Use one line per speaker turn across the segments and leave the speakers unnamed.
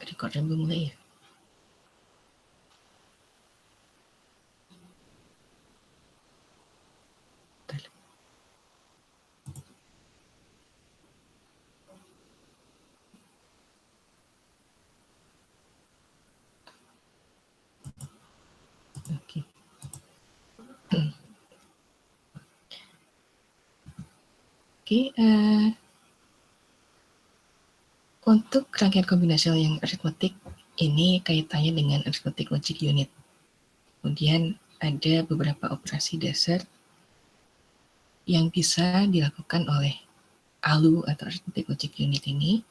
Recordnya belum mulai ya? Oke. Oke, untuk rangkaian kombinasional yang aritmetik ini kaitannya dengan arithmetic logic unit. Kemudian ada beberapa operasi dasar yang bisa dilakukan oleh ALU atau arithmetic logic unit ini,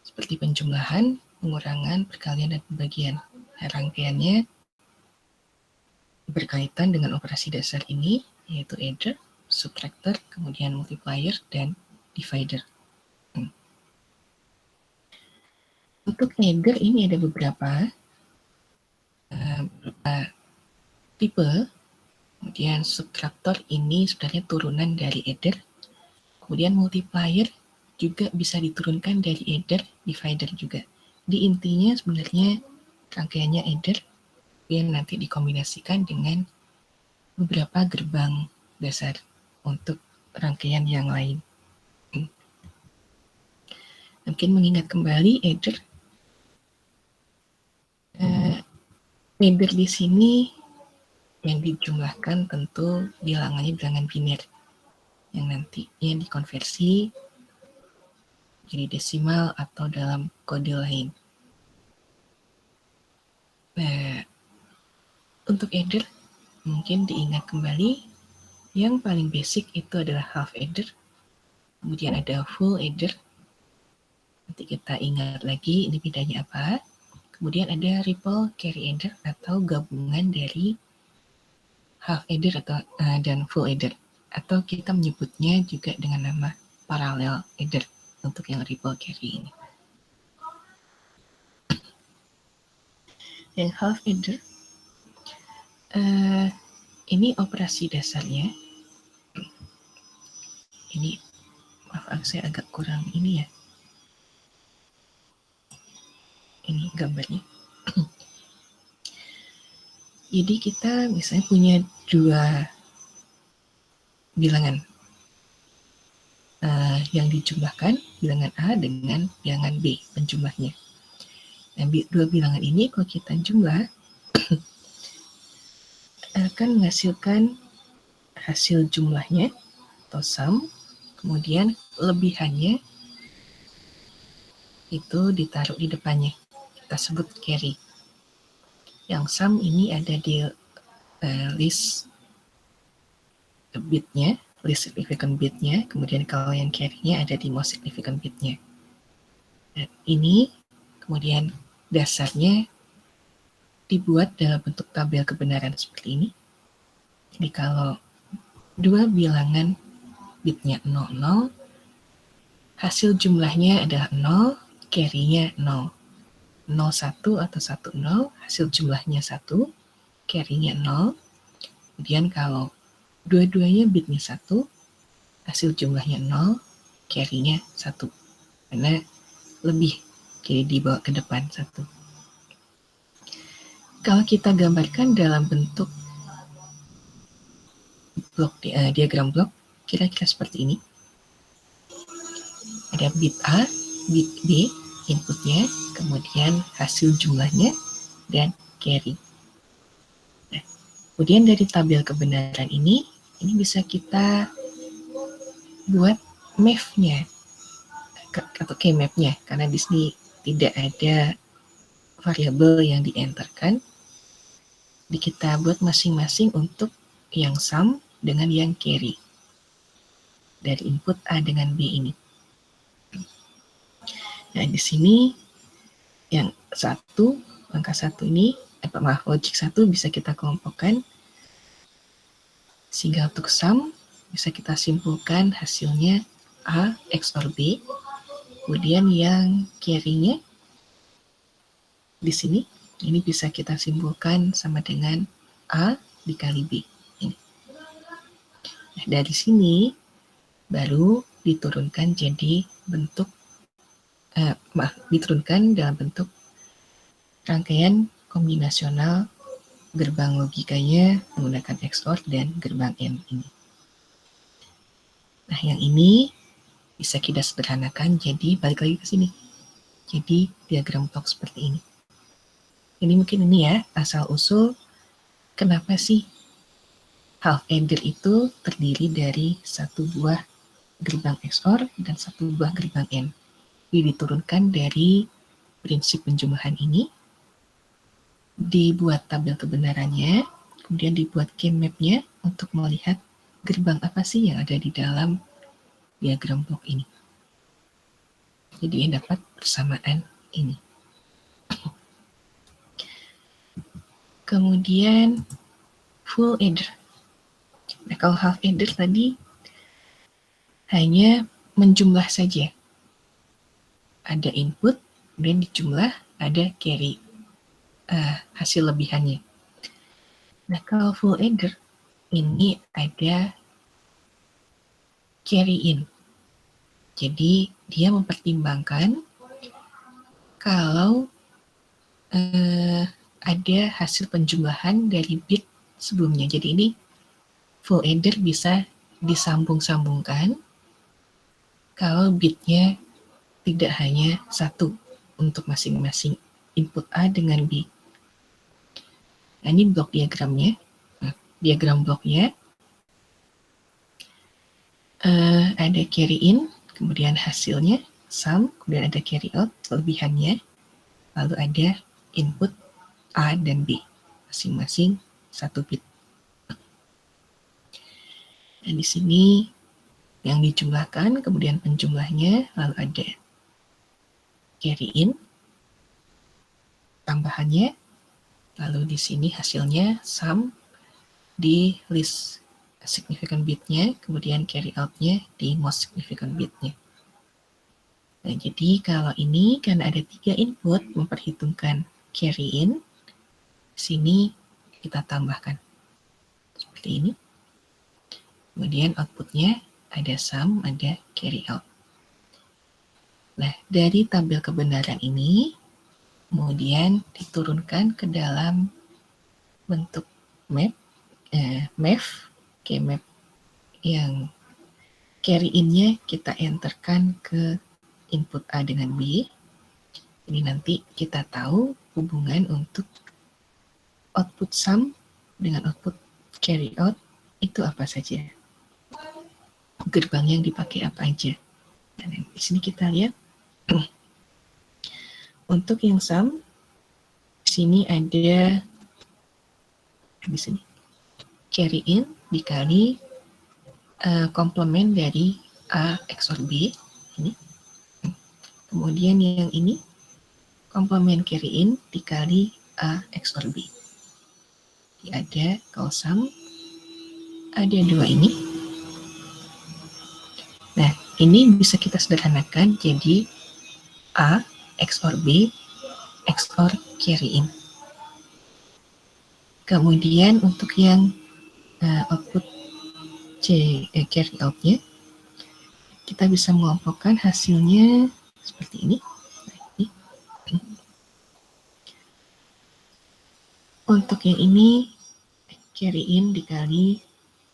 seperti penjumlahan, pengurangan, perkalian, dan pembagian. Rangkaiannya berkaitan dengan operasi dasar ini, yaitu adder, subtractor, kemudian multiplier, dan divider. Untuk adder ini ada beberapa tipe. Kemudian subtractor ini sebenarnya turunan dari adder. Kemudian multiplier juga bisa diturunkan dari adder, divider juga. Di intinya sebenarnya rangkaiannya adder yang nanti dikombinasikan dengan beberapa gerbang dasar untuk rangkaian yang lain. Mungkin mengingat kembali adder. Adder di sini yang dijumlahkan tentu bilangannya bilangan biner yang nantinya dikonversi jadi desimal atau dalam kode lain. Nah, untuk adder mungkin diingat kembali yang paling basic itu adalah half adder, kemudian ada full adder. Nanti kita ingat lagi ini bedanya apa. Kemudian ada ripple carry adder atau gabungan dari half adder atau dan full adder, atau kita menyebutnya juga dengan nama parallel adder untuk yang ripple carry ini. Yang half adder ini operasi dasarnya. Ini maaf saya agak kurang ini ya. Ini gambarnya. Jadi kita misalnya punya dua bilangan yang dijumlahkan, bilangan A dengan bilangan B penjumlahnya. Nah, dua bilangan ini kalau kita jumlah akan menghasilkan hasil jumlahnya atau sum, kemudian lebihannya itu ditaruh di depannya, kita sebut carry. Yang sum ini ada di list bitnya, list significant bitnya, kemudian kalau yang carry-nya ada di most significant bitnya. Dan ini kemudian dasarnya dibuat dalam bentuk tabel kebenaran seperti ini. Jadi kalau dua bilangan bitnya 00, hasil jumlahnya adalah 0, carry-nya 0. 01 atau 10, hasil jumlahnya 1, carry-nya 0. Kemudian kalau dua-duanya bitnya 1, hasil jumlahnya 0, carry-nya 1. Karena lebih, jadi dibawa ke depan 1. Kalau kita gambarkan dalam bentuk blok, diagram blok, kira-kira seperti ini. Ada bit A, bit B, inputnya, kemudian hasil jumlahnya, dan carry. Nah, kemudian dari tabel kebenaran ini bisa kita buat math-nya atau K-map-nya, karena di sini tidak ada variabel yang di-enterkan. Jadi kita buat masing-masing untuk yang sum dengan yang carry dari input A dengan B ini. Nah, di sini yang satu, angka 1 ini, logic 1 bisa kita kelompokkan, sehingga untuk sum bisa kita simpulkan hasilnya A XOR B. Kemudian yang carry-nya di sini, ini bisa kita simpulkan sama dengan A dikali B. Ini. Nah, dari sini baru diturunkan jadi bentuk, diturunkan dalam bentuk rangkaian kombinasional gerbang logikanya menggunakan XOR dan gerbang AND ini. Nah, yang ini bisa kita sederhanakan jadi balik lagi ke sini. Jadi diagram blok seperti ini. Ini mungkin ini ya, asal-usul kenapa sih half adder itu terdiri dari satu buah gerbang XOR dan satu buah gerbang AND. Ini diturunkan dari prinsip penjumlahan ini, dibuat tabel kebenarannya, kemudian dibuat game map-nya untuk melihat gerbang apa sih yang ada di dalam diagram blok ini. Jadi dapat persamaan ini. Kemudian full adder. Nah, kalau half adder tadi hanya menjumlah saja. Ada input, kemudian dijumlah, ada carry hasil lebihannya. Nah, kalau full adder ini ada carry in. Jadi dia mempertimbangkan kalau ada hasil penjumlahan dari bit sebelumnya. Jadi ini full adder bisa disambung-sambungkan kalau bitnya tidak hanya satu untuk masing-masing input A dengan B. Nah, ini blok diagramnya. Nah, diagram bloknya ada carry in, kemudian hasilnya sum, kemudian ada carry out, kelebihannya, lalu ada input A dan B, masing-masing satu bit. Dan di sini yang dijumlahkan, kemudian penjumlahnya, lalu ada carry in, tambahannya, lalu di sini hasilnya sum di list significant bitnya, kemudian carry out-nya di most significant bitnya. Nah, jadi kalau ini karena ada 3 input memperhitungkan carry in, sini kita tambahkan seperti ini. Kemudian outputnya ada sum, ada carry out. Nah, dari tabel kebenaran ini kemudian diturunkan ke dalam bentuk map, map yang carry in-nya kita enterkan ke input A dengan B. Ini nanti kita tahu hubungan untuk output sum dengan output carry out itu apa saja. Gerbang yang dipakai apa aja. Dan di sini kita lihat untuk yang sum, di sini ada di sini carry in dikali komplement dari A XOR B ini. Kemudian yang ini komplement carry in dikali A XOR B. Jadi ada kalau sum ada 2 ini. Nah, ini bisa kita sederhanakan jadi A XOR B XOR carry in. Kemudian untuk yang output carry out-nya, kita bisa mengelompokkan hasilnya seperti ini. Untuk yang ini carry in dikali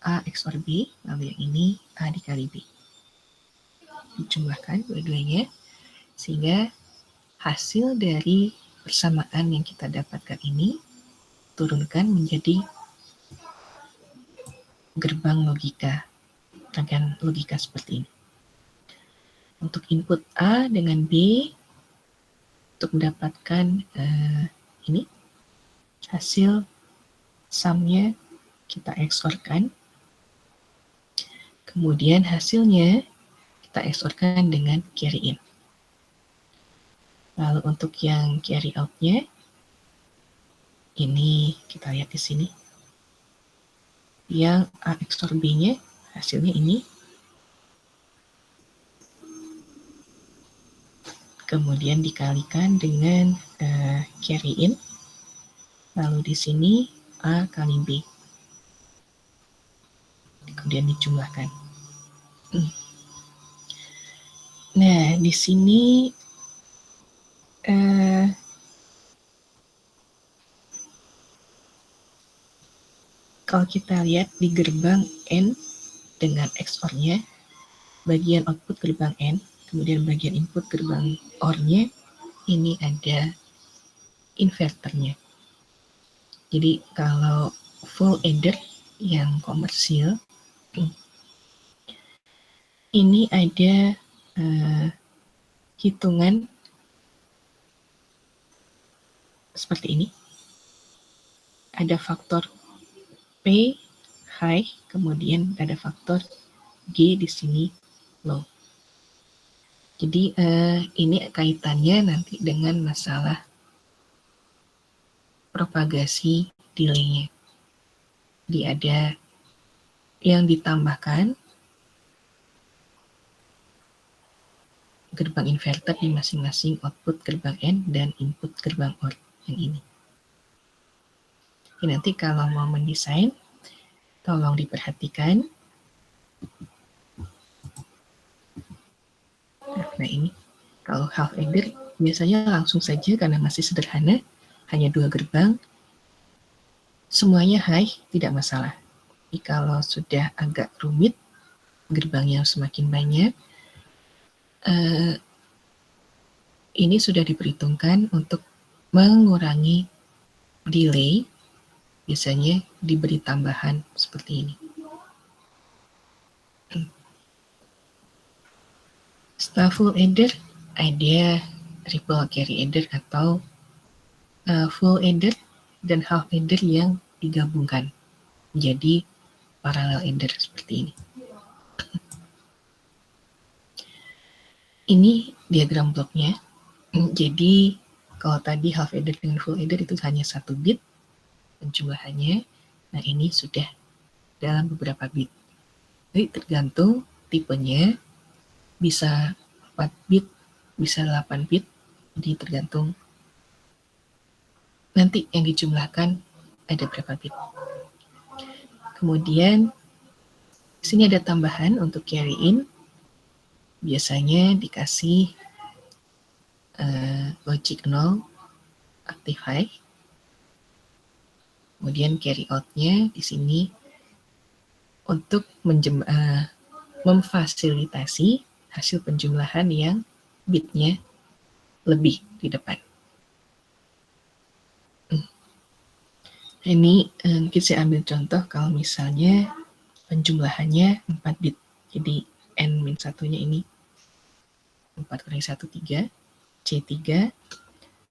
A XOR B, lalu yang ini A dikali B. Dijumlahkan dua-duanya, sehingga hasil dari persamaan yang kita dapatkan ini turunkan menjadi gerbang logika, rangkaian logika seperti ini. Untuk input A dengan B, untuk mendapatkan ini, hasil sumnya kita XOR-kan, kemudian hasilnya kita XOR-kan dengan carry in. Lalu untuk yang carry out-nya, ini kita lihat di sini. Yang A XOR B-nya, hasilnya ini. Kemudian dikalikan dengan carry in. Lalu di sini A kali B. Kemudian dijumlahkan. Nah, di sini Kalau kita lihat di gerbang N dengan XOR-nya, bagian output gerbang N, kemudian bagian input gerbang OR-nya, ini ada inverternya. Jadi kalau full adder yang komersil, ini ada hitungan seperti ini. Ada faktor P high, kemudian ada faktor G di sini low. Jadi ini kaitannya nanti dengan masalah propagasi delay-nya. Jadi ada yang ditambahkan gerbang inverter di masing-masing output gerbang N dan input gerbang OR yang ini. Jadi nanti kalau mau mendesain, tolong diperhatikan. Nah ini, kalau half adder biasanya langsung saja karena masih sederhana, hanya 2 gerbang, semuanya high, tidak masalah. Jadi kalau sudah agak rumit, gerbangnya semakin banyak, ini sudah diperhitungkan untuk mengurangi delay, biasanya diberi tambahan seperti ini. Setelah full adder, ada ripple carry adder atau full adder dan half adder yang digabungkan menjadi parallel adder seperti ini. Ini diagram bloknya. Jadi kalau tadi half adder dengan full adder itu hanya 1 bit penjumlahannya. Nah ini sudah dalam beberapa bit. Jadi tergantung tipenya, bisa 4 bit, bisa 8 bit, jadi tergantung nanti yang dijumlahkan ada berapa bit. Kemudian di sini ada tambahan untuk carry in, biasanya dikasih logic 0 active high. Kemudian carry out-nya di sini untuk memfasilitasi hasil penjumlahan yang bitnya lebih di depan. Ini mungkin saya ambil contoh kalau misalnya penjumlahannya 4 bit. Jadi N-1-nya ini 4 kurangi 1, 3, C3,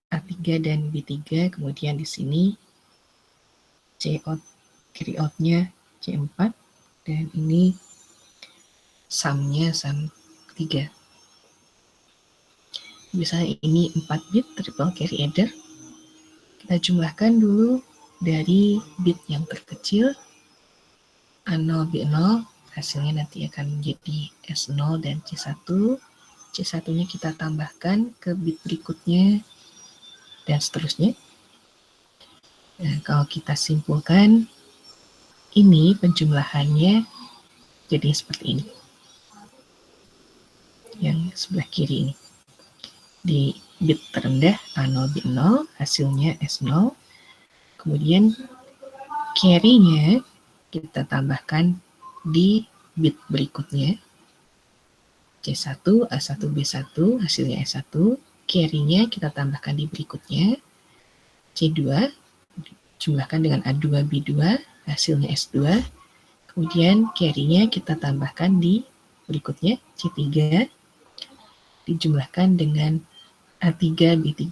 A3 dan B3, kemudian di sini C out, carry out-nya C4, dan ini sum-nya sum 3. Misalnya ini 4 bit triple carry adder, kita jumlahkan dulu dari bit yang terkecil A0, B0, hasilnya nanti akan menjadi S0 dan C1. C1-nya kita tambahkan ke bit berikutnya, dan seterusnya. Nah, kalau kita simpulkan, ini penjumlahannya jadi seperti ini. Yang sebelah kiri ini. Di bit terendah A0, B0, hasilnya S0. Kemudian carry-nya kita tambahkan di bit berikutnya. C1, A1, B1, hasilnya S1. Carry-nya kita tambahkan di berikutnya. C2, jumlahkan dengan A2, B2, hasilnya S2. Kemudian carry-nya kita tambahkan di berikutnya, C3, dijumlahkan dengan A3, B3,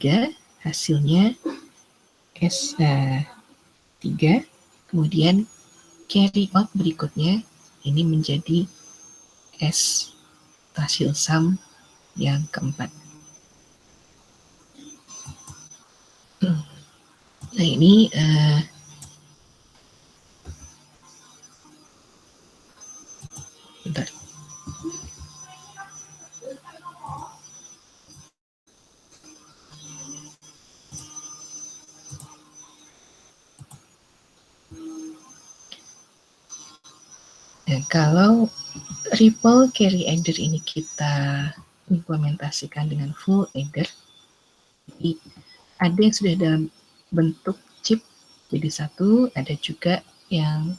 hasilnya S3. Kemudian carry out berikutnya, ini menjadi S hasil sum yang keempat. Nah ini bentar. Nah, kalau ripple carry adder ini kita implementasikan dengan full adder, jadi ada yang sudah dalam bentuk chip jadi satu, ada juga yang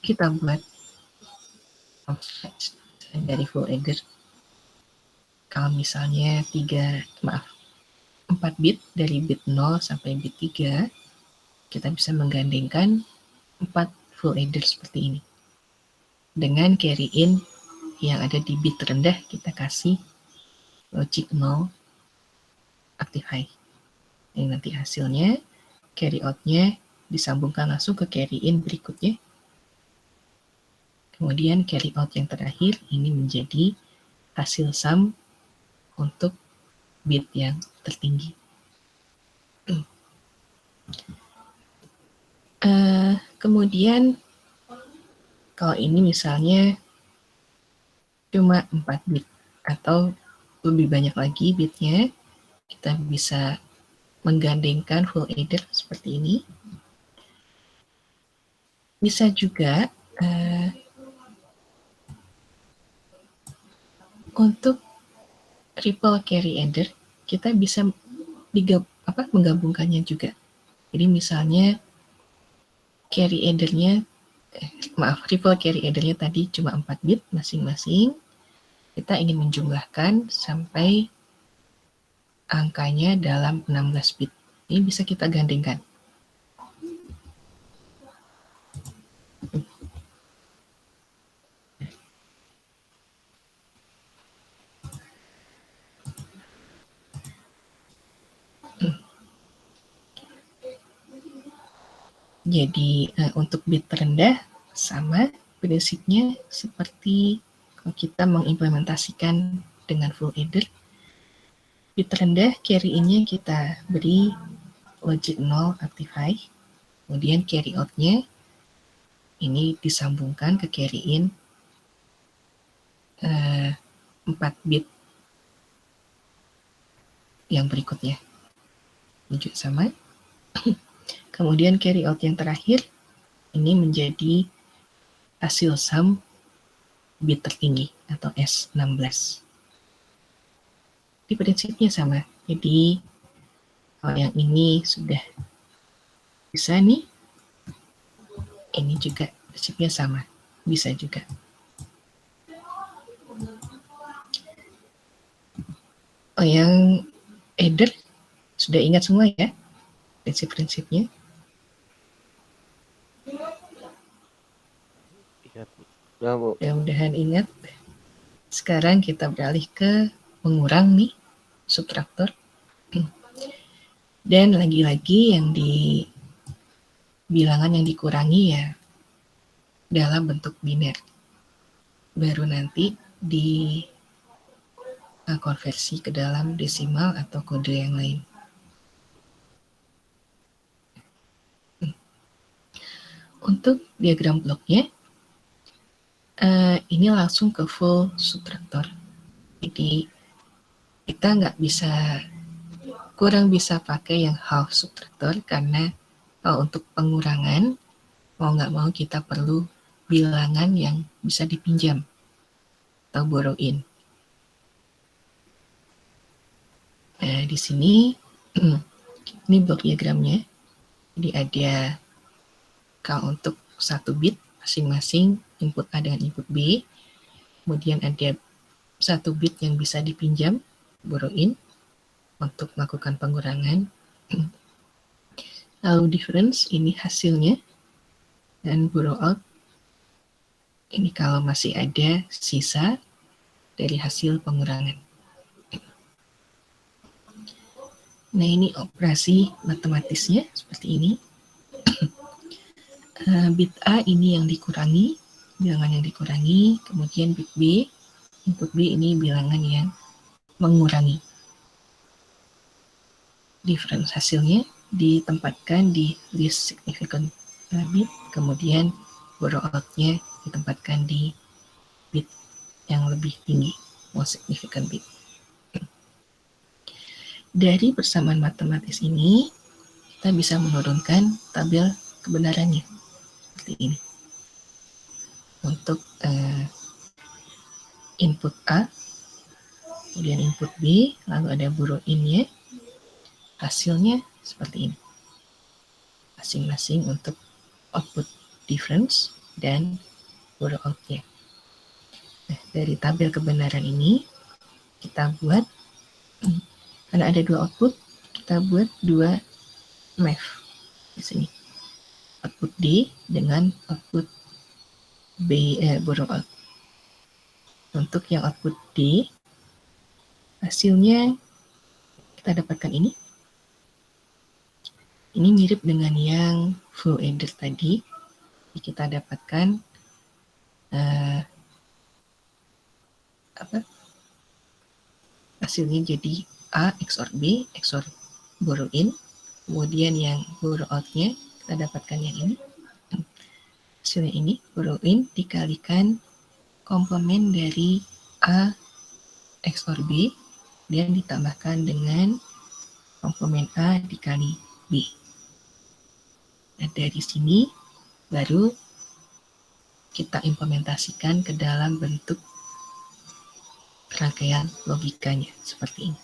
kita buat dari full adder. Kalau misalnya 4 bit dari bit 0 sampai bit 3, kita bisa menggandengkan 4 full adder seperti ini. Dengan carry in yang ada di bit rendah, kita kasih logic 0 active high. Ini nanti hasilnya, carry out-nya disambungkan langsung ke carry in berikutnya. Kemudian carry out yang terakhir ini menjadi hasil sum untuk bit yang tertinggi. Kemudian kalau ini misalnya cuma 4 bit atau lebih banyak lagi bitnya, kita bisa menggandengkan full adder seperti ini. Bisa juga untuk triple carry adder, kita bisa menggabungkannya juga. Jadi misalnya triple carry addernya tadi cuma 4 bit masing-masing, kita ingin menjumlahkan sampai angkanya dalam 16 bit. Ini bisa kita gandengkan. Jadi untuk bit terendah sama prinsipnya seperti kalau kita mengimplementasikan dengan full adder. Bit terendah carry in-nya kita beri logic 0 active high, kemudian carry out-nya ini disambungkan ke carry in 4 bit yang berikutnya. Ini juga sama. Kemudian carry out yang terakhir ini menjadi hasil sum bit tertinggi atau S16. Di prinsipnya sama. Jadi kalau yang ini sudah bisa nih, ini juga prinsipnya sama. Bisa juga. Oh, yang adder sudah ingat semua ya prinsip-prinsipnya?
Ya, Bu.
Mudah-mudahan ingat. Sekarang kita beralih ke mengurang nih, subtraktor. Dan lagi-lagi yang di bilangan yang dikurangi ya dalam bentuk biner. Baru nanti di konversi ke dalam desimal atau kode yang lain. Untuk diagram bloknya, ini langsung ke full subtraktor. Jadi kita kurang bisa pakai yang half subtraktor karena untuk pengurangan mau nggak mau kita perlu bilangan yang bisa dipinjam atau borrow in. Nah, di sini ini blok diagramnya. Jadi ada kalau untuk 1 bit masing-masing input A dengan input B. Kemudian ada 1 bit yang bisa dipinjam, borrow in, untuk melakukan pengurangan. Lalu difference, ini hasilnya. Dan borrow out, ini kalau masih ada sisa dari hasil pengurangan. Nah, ini operasi matematisnya seperti ini. Bit A ini yang dikurangi, bilangan yang dikurangi, kemudian bit B, input B ini bilangan yang mengurangi. Difference hasilnya ditempatkan di least significant bit, kemudian borrow out-nya ditempatkan di bit yang lebih tinggi, most significant bit. Dari persamaan matematis ini, kita bisa menurunkan tabel kebenarannya seperti ini. Untuk input A, kemudian input B, lalu ada borrow in-nya, hasilnya seperti ini. masing-masing untuk output difference dan borrow out-nya. Nah, dari tabel kebenaran ini kita buat, karena ada dua output, kita buat dua math di sini. Output D dengan output borrow out. Untuk yang output D, hasilnya kita dapatkan ini. Ini mirip dengan yang full adder tadi. Kita dapatkan hasilnya jadi A XOR B XOR borrow in. Kemudian yang borrow out-nya kita dapatkan yang ini. Hasilnya ini borrow in dikalikan komplement dari A XOR B dan ditambahkan dengan komplement A dikali B. Nah, dari sini baru kita implementasikan ke dalam bentuk rangkaian logikanya seperti ini.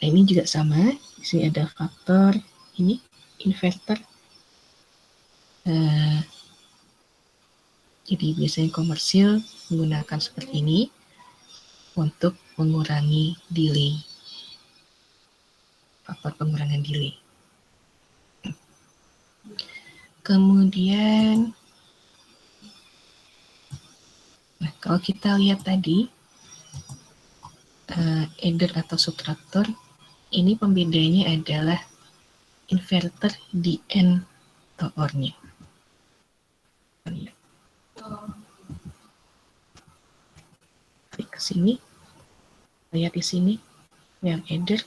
Nah, ini juga sama. Di sini ada faktor ini inverter. Jadi biasanya komersil menggunakan seperti ini untuk mengurangi delay. Faktor pengurangan delay. Kemudian, nah kalau kita lihat tadi, adder atau subtraktor, ini pembedanya adalah inverter di N atau OR-nya. Klik ke sini, lihat di sini yang adder,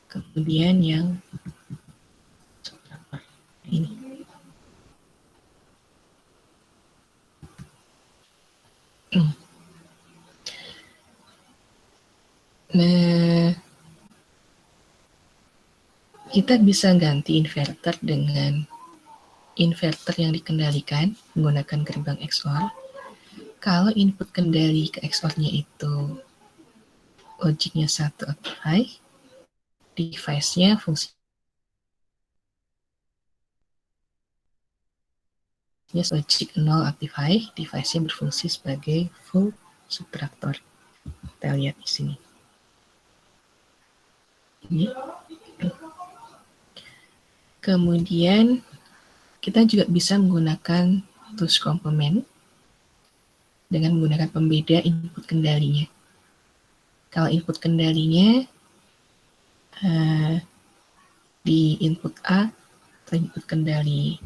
kemudian yang subtraktor ini. Nah, kita bisa ganti inverter dengan inverter yang dikendalikan menggunakan gerbang XOR. Kalau input kendali ke XOR-nya itu logiknya 1 atau high, device-nya fungsinya logik 0 aktif high, device-nya berfungsi sebagai full subtraktor. Kita lihat di sini. Ini. Kemudian kita juga bisa menggunakan tools complement dengan menggunakan pembeda input kendalinya. Kalau input kendalinya di input A atau input kendali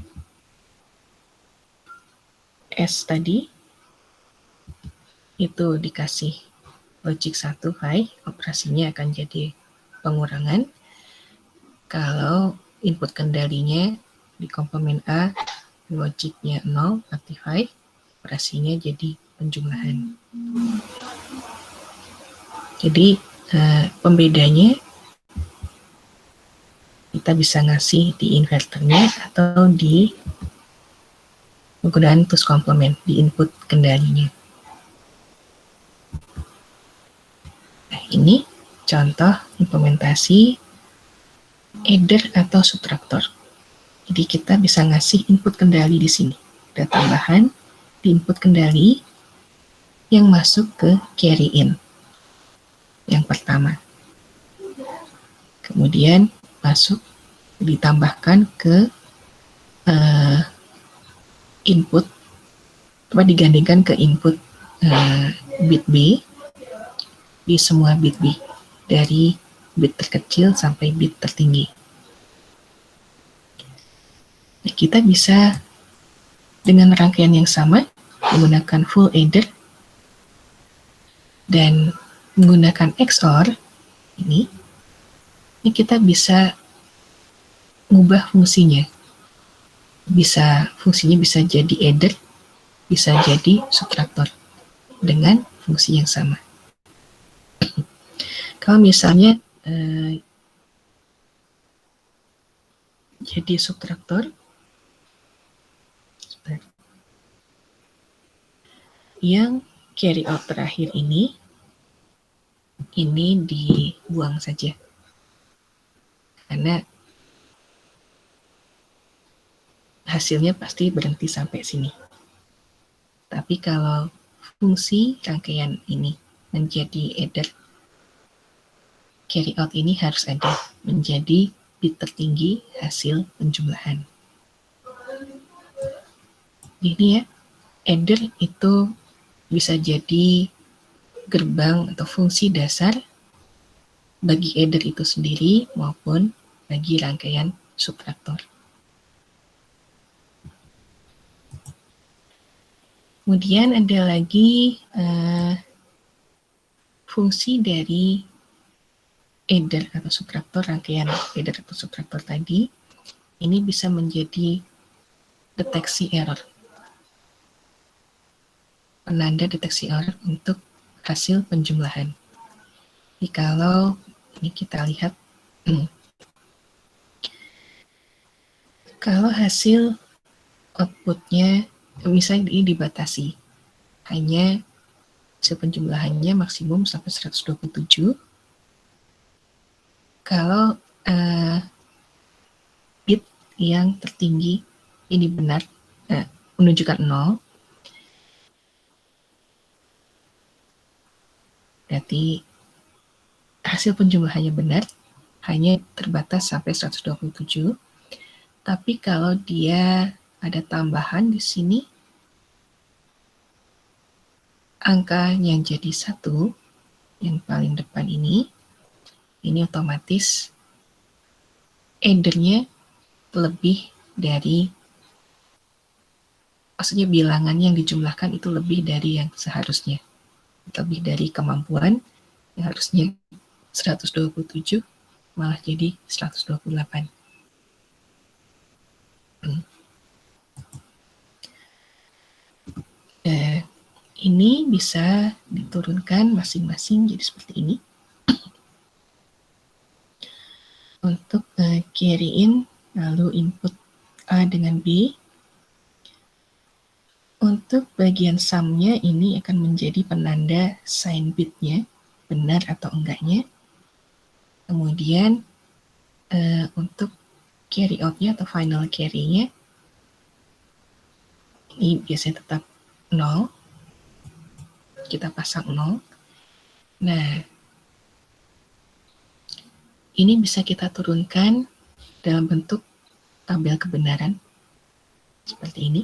S tadi, itu dikasih logic 1 high, operasinya akan jadi pengurangan. Kalau input kendalinya di komplement A, logiknya 0, aktif high, operasinya jadi penjumlahan. Jadi pembedanya kita bisa ngasih di inverternya atau di penggunaan tools complement di input kendalinya. Nah, ini contoh implementasi adder atau subtraktor. Jadi kita bisa ngasih input kendali di sini. Ada tambahan di input kendali yang masuk ke carry in. Yang pertama. Kemudian masuk ditambahkan ke input, digandingkan ke input bit B di semua bit B, dari bit terkecil sampai bit tertinggi. Nah, kita bisa dengan rangkaian yang sama menggunakan full adder dan menggunakan XOR ini kita bisa mengubah fungsinya. Fungsinya bisa jadi adder, bisa jadi subtraktor dengan fungsi yang sama. Kalau misalnya jadi subtraktor, yang carry out terakhir ini ini dibuang saja. Karena hasilnya pasti berhenti sampai sini. Tapi kalau fungsi rangkaian ini menjadi adder, carry out ini harus ada menjadi bit tertinggi hasil penjumlahan. Ini ya, adder itu bisa jadi gerbang atau fungsi dasar bagi adder itu sendiri maupun bagi rangkaian subtraktor. Kemudian ada lagi fungsi dari adder atau subtraktor, rangkaian adder atau subtraktor tadi, ini bisa menjadi deteksi error. Penanda deteksi error untuk hasil penjumlahan. Jadi kalau ini kita lihat, kalau hasil outputnya misalnya ini dibatasi, hanya hasil penjumlahannya maksimum sampai 127. Kalau bit yang tertinggi ini benar, menunjukkan 0, berarti hasil penjumlahannya benar, hanya terbatas sampai 127. Tapi kalau dia ada tambahan di sini, angkanya jadi 1, yang paling depan ini otomatis addernya lebih dari, maksudnya bilangan yang dijumlahkan itu lebih dari yang seharusnya, lebih dari kemampuan yang harusnya 127 malah jadi 128. Ini bisa diturunkan masing-masing jadi seperti ini. Untuk carry in, lalu input A dengan B. Untuk bagian sum-nya ini akan menjadi penanda sign bit-nya, benar atau enggaknya. Kemudian untuk carry out-nya atau final carry-nya, ini biasanya tetap 0. Kita pasang 0. Nah, ini bisa kita turunkan dalam bentuk tabel kebenaran seperti ini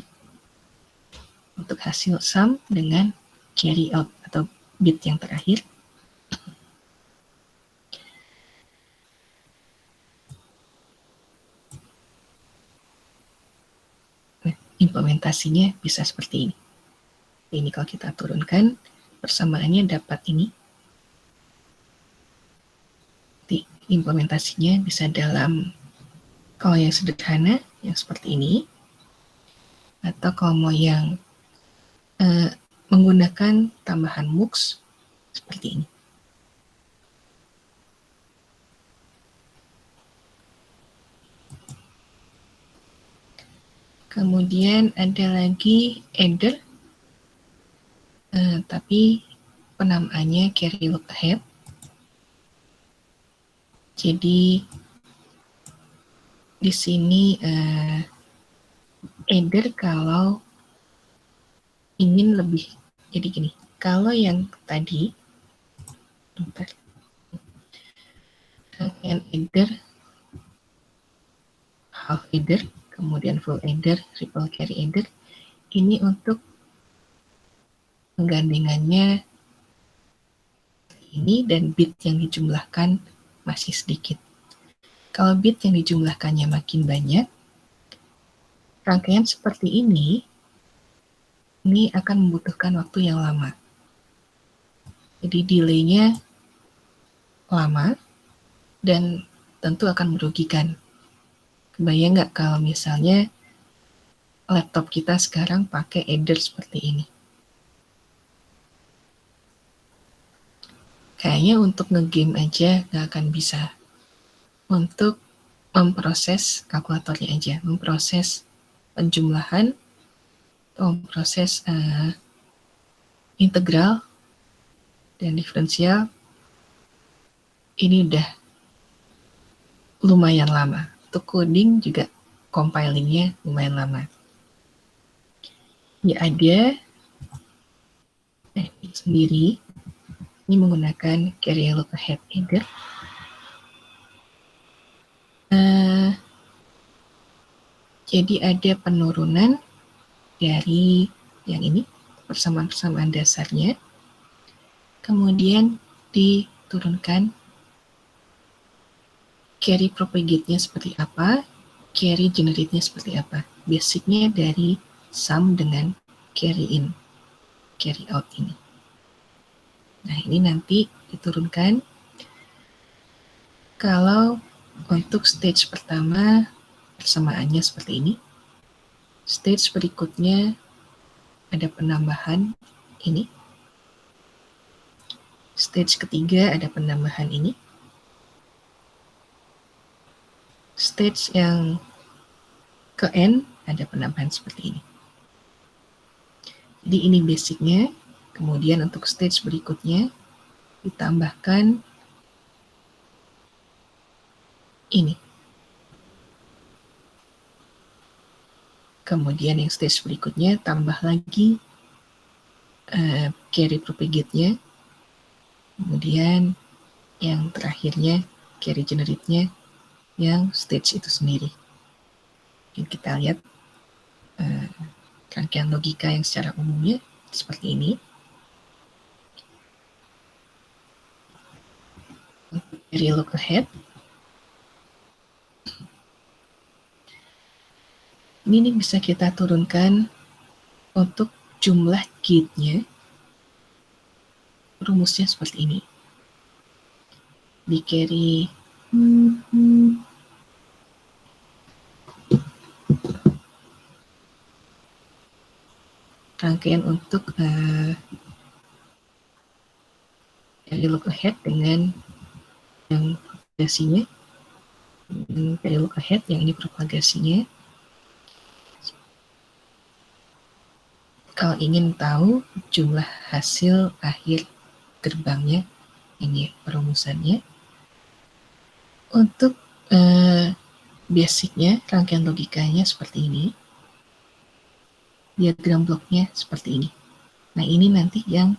untuk hasil sum dengan carry out atau bit yang terakhir. Nah, implementasinya bisa seperti ini. Ini kalau kita turunkan, persamaannya dapat ini. Implementasinya bisa dalam, kalau yang sederhana, yang seperti ini, atau kalau mau yang menggunakan tambahan MUX, seperti ini. Kemudian ada lagi adder, tapi penamaannya carry look ahead. Jadi di sini adder kalau ingin lebih, jadi gini, kalau yang tadi rangkaian adder, half adder, kemudian full adder, triple carry adder, ini untuk penggandengannya ini dan bit yang dijumlahkan masih sedikit. Kalau bit yang dijumlahkannya makin banyak, rangkaian seperti ini akan membutuhkan waktu yang lama. Jadi delay-nya lama dan tentu akan merugikan. Kebayang nggak kalau misalnya laptop kita sekarang pakai adder seperti ini? Kayaknya untuk nge-game aja nggak akan bisa. Untuk memproses kalkulatornya aja, memproses penjumlahan, memproses integral dan diferensial, ini udah lumayan lama. Untuk coding juga compilingnya lumayan lama. Ya ada teknik sendiri. Ini menggunakan carry look ahead header. Jadi ada penurunan dari yang ini, persamaan-persamaan dasarnya. Kemudian diturunkan carry propagate-nya seperti apa, carry generate-nya seperti apa. Basicnya dari sum dengan carry in, carry out ini. Nah, ini nanti diturunkan. Kalau untuk stage pertama, persamaannya seperti ini. Stage berikutnya ada penambahan ini. Stage ketiga ada penambahan ini. Stage yang ke N ada penambahan seperti ini. Jadi ini basicnya. Kemudian untuk stage berikutnya ditambahkan ini. Kemudian yang stage berikutnya tambah lagi carry propagate-nya. Kemudian yang terakhirnya carry generate-nya yang stage itu sendiri. Dan kita lihat rangkaian logika yang secara umumnya seperti ini. Untuk carry look ahead, ini bisa kita turunkan untuk jumlah gate-nya. Rumusnya seperti ini. Di carry rangkaian untuk carry look ahead dengan yang propagasinya, dan carry look ahead yang ini propagasinya. Kalau ingin tahu jumlah hasil akhir gerbangnya, ini perumusannya. Untuk basicnya, rangkaian logikanya seperti ini. Diagram bloknya seperti ini. Nah, ini nanti yang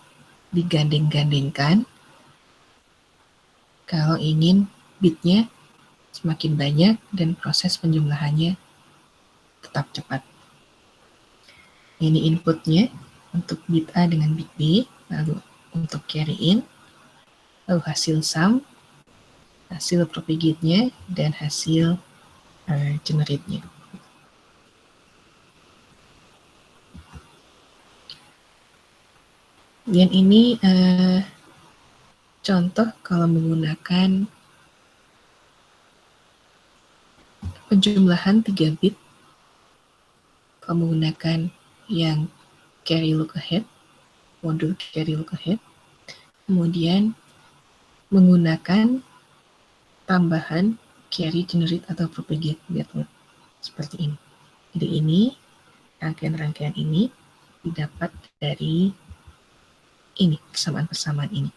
digandeng-gandengkan kalau ingin bitnya semakin banyak dan proses penjumlahannya tetap cepat. Ini inputnya untuk bit A dengan bit B, lalu untuk carry in, lalu hasil sum, hasil propagate-nya, dan hasil generate-nya. Dan ini contoh kalau menggunakan penjumlahan 3 bit, kalau menggunakan yang carry look ahead, modul carry look ahead, kemudian menggunakan tambahan carry generate atau propagate method seperti ini. Jadi ini rangkaian-rangkaian ini didapat dari ini, persamaan-persamaan ini.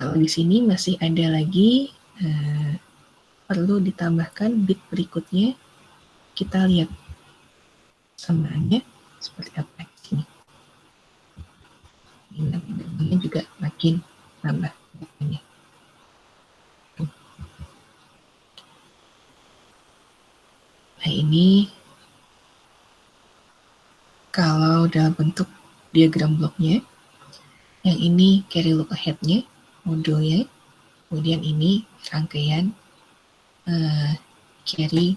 Kalau di sini masih ada lagi perlu ditambahkan bit berikutnya. Kita lihat samaannya seperti apa di sini. Ini juga makin nambah. Nah, ini kalau dalam bentuk diagram bloknya, yang ini carry look ahead-nya, modulnya, kemudian ini rangkaian carry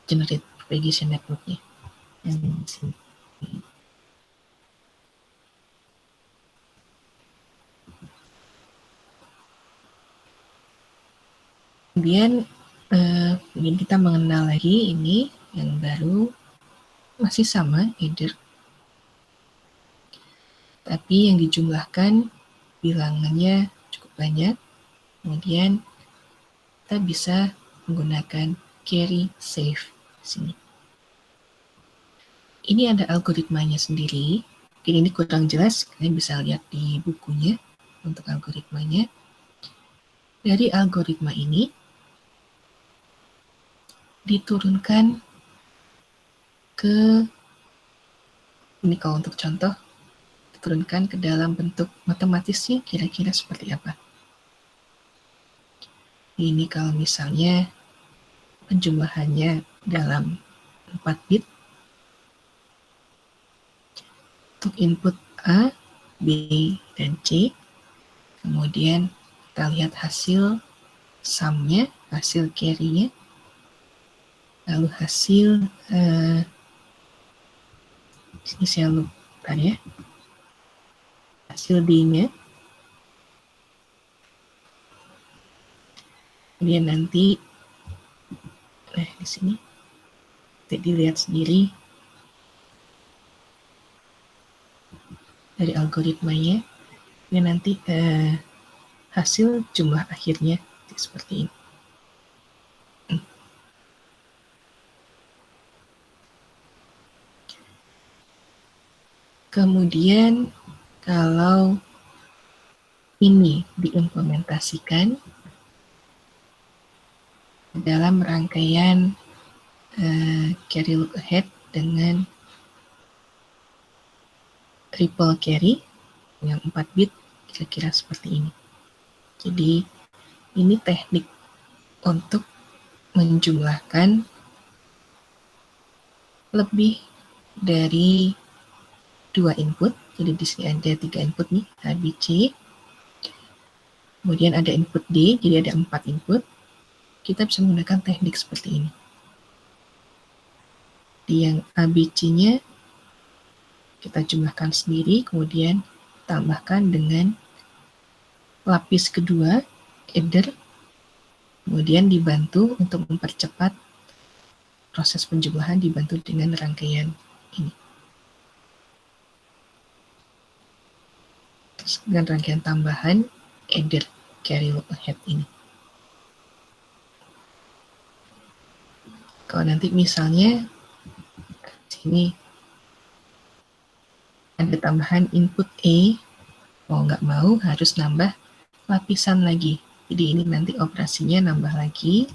generate propagation network-nya. Yang di sini. Kemudian ingin kita mengenal lagi ini yang baru, masih sama header, tapi yang dijumlahkan bilangannya cukup banyak. Kemudian kita bisa menggunakan carry save di sini. Ini ada algoritmanya sendiri. Mungkin ini kurang jelas, kalian bisa lihat di bukunya untuk algoritmanya. Dari algoritma ini diturunkan ke, ini kalau untuk contoh, diturunkan ke dalam bentuk matematisnya kira-kira seperti apa. Ini kalau misalnya penjumlahannya dalam 4 bit, untuk input A, B, dan C, kemudian kita lihat hasil sum-nya, hasil carry-nya, lalu hasil ini saya lupa ya, hasil D-nya, kemudian nanti di sini kita dilihat sendiri dari algoritmanya, dan nanti hasil jumlah akhirnya seperti ini. Kemudian kalau ini diimplementasikan dalam rangkaian carry look ahead dengan triple carry yang 4 bit, kira-kira seperti ini. Jadi ini teknik untuk menjumlahkan lebih dari 2 input. Jadi di sini ada 3 input nih, A, B, C. Kemudian ada input D, jadi ada 4 input. Kita bisa menggunakan teknik seperti ini. Di yang A, B, C-nya kita jumlahkan sendiri, kemudian tambahkan dengan lapis kedua, adder, kemudian dibantu untuk mempercepat proses penjumlahan, dibantu dengan rangkaian ini. Terus dengan rangkaian tambahan, adder carry look ahead ini. Kalau nanti misalnya sini ada tambahan input A, mau nggak mau harus nambah lapisan lagi. Jadi ini nanti operasinya nambah lagi,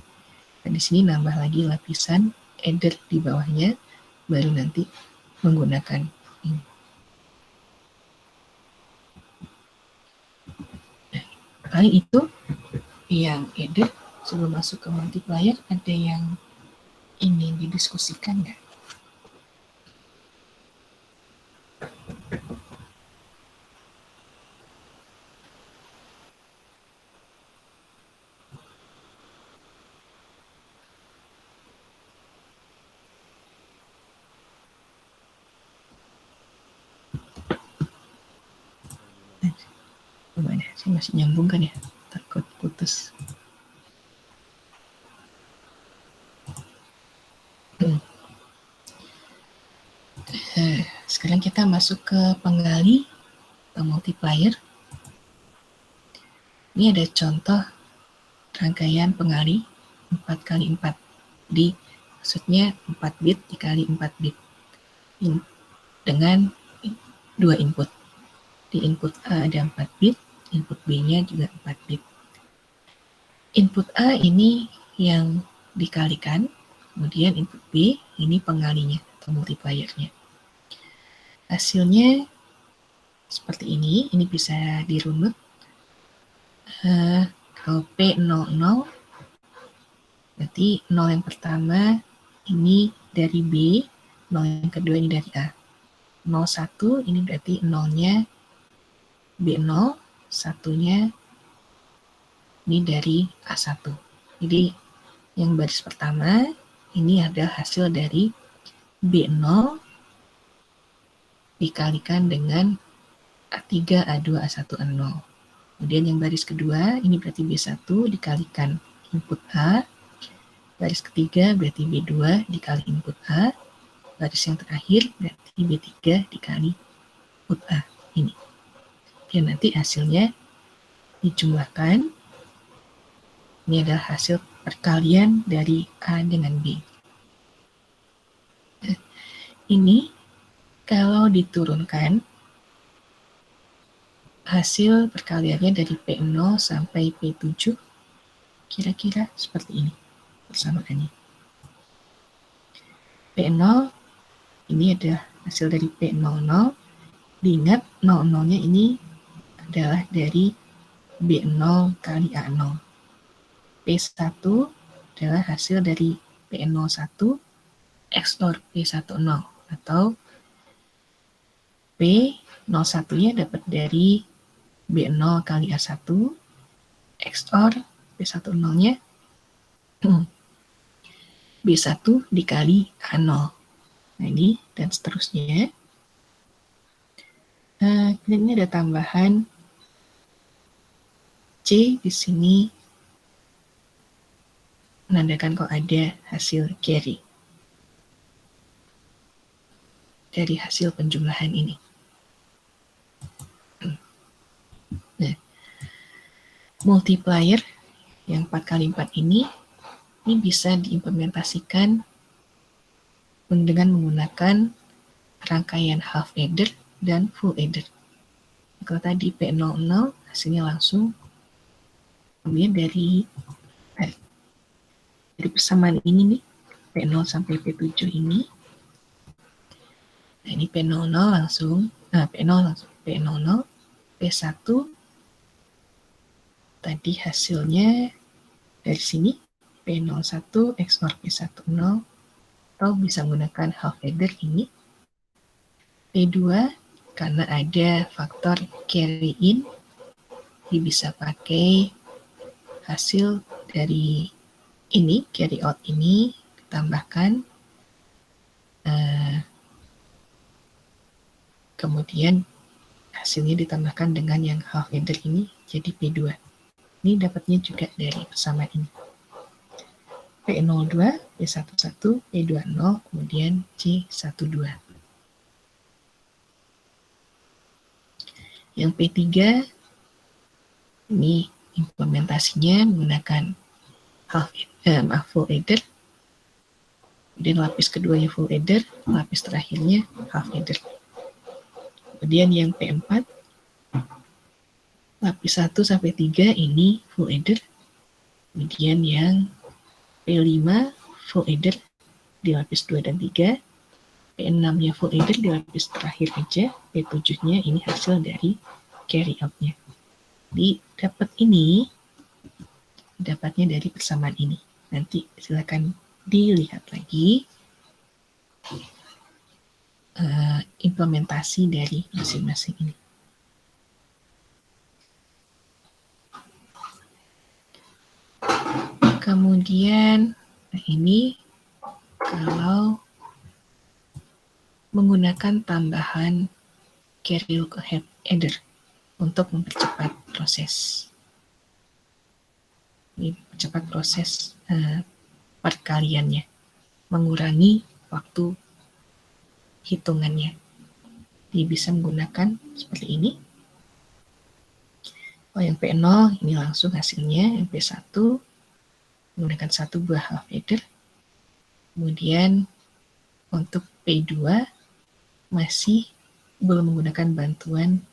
dan di sini nambah lagi lapisan adder di bawahnya, baru nanti menggunakan ini. Nah, kali itu yang adder sebelum masuk ke multiplier, ada yang ingin didiskusikan nggak? Gimana? Saya masih nyambung kan ya? Takut putus. Sekarang kita masuk ke penggali atau multiplier. Ini ada contoh rangkaian penggali 4x4. Jadi maksudnya 4 bit dikali 4 bit dengan 2 input. Di input A ada 4 bit, input B-nya juga 4 bit. Input A ini yang dikalikan, kemudian input B ini pengalinya atau multipliernya. Hasilnya seperti ini bisa dirunut. Kalau P00, berarti 0 yang pertama ini dari B, 0 yang kedua ini dari A. 01 ini berarti 0-nya B0, 1-nya ini dari A1. Jadi yang baris pertama ini adalah hasil dari B0 dikalikan dengan A3, A2, A1, A0. Kemudian yang baris kedua ini berarti B1 dikalikan input A. Baris ketiga berarti B2 dikali input A. Baris yang terakhir berarti B3 dikali input A. Ini. Dan nanti hasilnya dijumlahkan. Ini adalah hasil perkalian dari A dengan B. Ini kalau diturunkan hasil perkaliannya dari P0 sampai P7, kira-kira seperti ini persamaannya. P0 ini adalah hasil dari P00. Diingat 00-nya ini adalah dari B0 kali A0. P1 adalah hasil dari P01 XOR P10 atau P01-nya dapat dari B0 kali A1 XOR P10-nya B1 dikali A0. Nah ini dan seterusnya. Ini ada tambahan C di sini menandakan kalau ada hasil carry dari hasil penjumlahan ini. Nah, multiplier yang 4x4 ini bisa diimplementasikan dengan menggunakan rangkaian half adder dan full adder. Kalau tadi P00 hasilnya langsung, kemudian dari persamaan ini nih, P0 sampai P7 ini, nah ini P00 langsung, P00, P1 tadi hasilnya dari sini P01 XOR P10 atau bisa menggunakan half adder ini. P2 karena ada faktor carry in, bisa pakai hasil dari ini, carry out ini ditambahkan kemudian hasilnya ditambahkan dengan yang half adder ini jadi P2. Ini dapatnya juga dari persamaan ini. P02, P11, P20, kemudian C12. Yang P3 ini implementasinya menggunakan full adder. Kemudian lapis keduanya full adder, lapis terakhirnya half adder. Kemudian yang P4, lapis 1 sampai 3 ini full adder. Kemudian yang P5 full adder di lapis 2 dan 3. P6-nya full adder di lapis terakhir aja. P7-nya ini hasil dari carry out-nya. Jadi dapat ini, dapatnya dari persamaan ini. Nanti silakan dilihat lagi implementasi dari masing-masing ini. Kemudian ini kalau menggunakan tambahan carry look ahead adder untuk mempercepat proses. Ini mempercepat proses perkaliannya, mengurangi waktu hitungannya. Dia bisa menggunakan seperti ini. Oh, yang P0 ini langsung hasilnya, yang P1 menggunakan 1 buah half adder. Kemudian untuk P2 masih belum menggunakan bantuan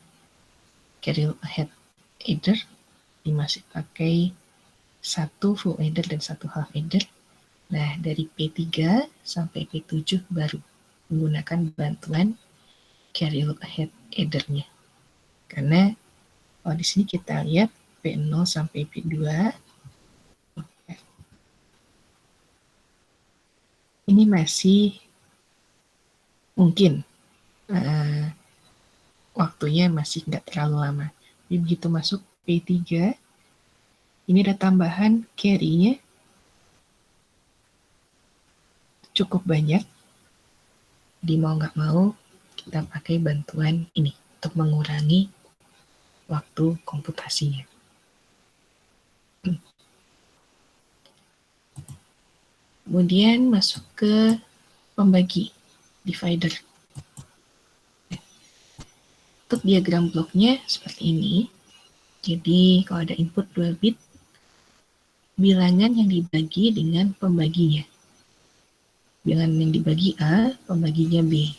carry ahead adder, ini masih pakai 1 full adder dan 1 half adder. Nah, dari P3 sampai P7 baru menggunakan bantuan carry ahead adder-nya. Karena di sini kita lihat P0 sampai P2 ini masih mungkin waktunya masih nggak terlalu lama. Jadi begitu masuk P3, ini ada tambahan carry-nya cukup banyak. Jadi mau nggak mau kita pakai bantuan ini untuk mengurangi waktu komputasinya. Kemudian masuk ke pembagi, divider. Untuk diagram bloknya seperti ini. Jadi kalau ada input 2 bit, bilangan yang dibagi dengan pembaginya. Bilangan yang dibagi A, pembaginya B.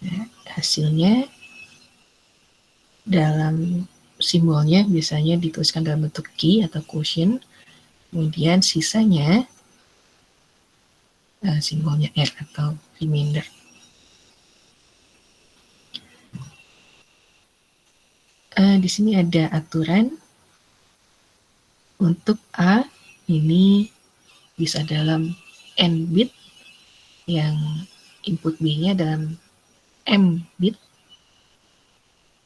Nah, hasilnya dalam simbolnya biasanya dituliskan dalam bentuk key atau quotient, kemudian sisanya simbolnya R atau remainder. Di sini ada aturan untuk A ini bisa dalam N bit, yang input B-nya dalam M bit.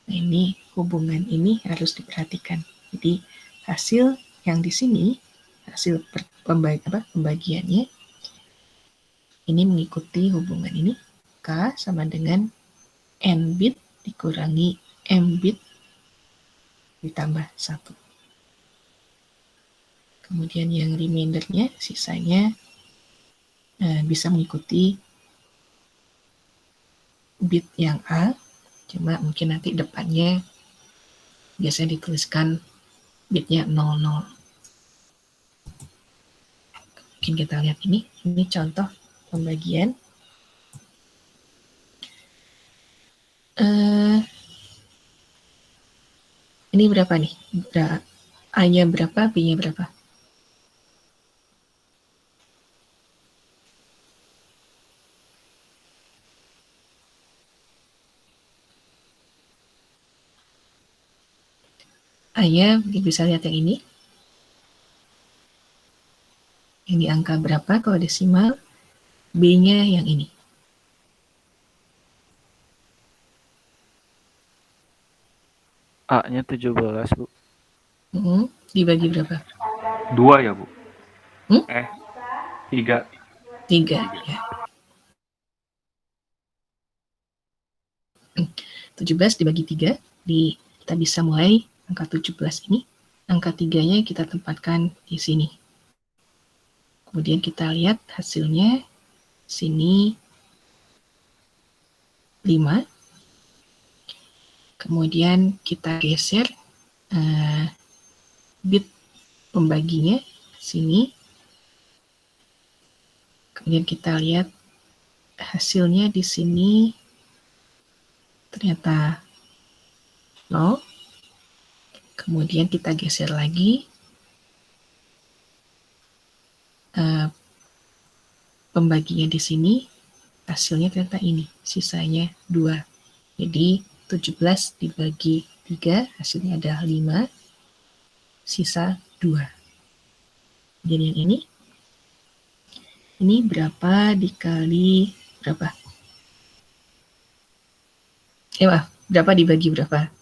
Nah, ini hubungan ini harus diperhatikan. Jadi hasil yang di sini, hasil pembagiannya ini mengikuti hubungan ini, K sama dengan N bit dikurangi M bit ditambah 1. Kemudian yang remaindernya, sisanya bisa mengikuti bit yang A, cuma mungkin nanti depannya biasanya dituliskan bitnya 00. Mungkin kita lihat ini contoh pembagian. Ini berapa nih? A-nya berapa, B-nya berapa? A-nya bisa lihat yang ini. Ini angka berapa kalau desimal? B-nya yang ini.
A-nya 17, Bu.
Dibagi berapa?
2 ya, Bu? 3.
3, ya. 17 dibagi 3, kita bisa mulai angka 17 ini. Angka 3-nya kita tempatkan di sini. Kemudian kita lihat hasilnya, sini 5. Kemudian kita geser bit pembaginya sini. Kemudian kita lihat hasilnya di sini ternyata 0. Kemudian kita geser lagi pembaginya di sini, hasilnya ternyata ini, sisanya 2. Jadi 17 dibagi 3, hasilnya adalah 5, sisa 2. Jadi yang ini berapa dikali berapa? Berapa dibagi berapa?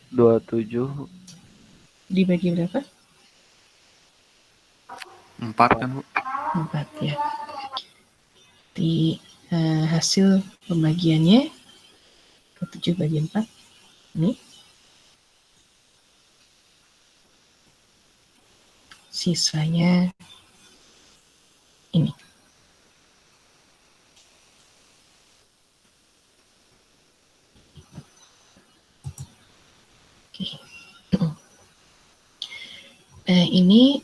Dua 27
Dibagi berapa?
4 kan, Bu?
4, ya. Di hasil pembagiannya ke 7 bagi 4 ini, sisanya ini. Ini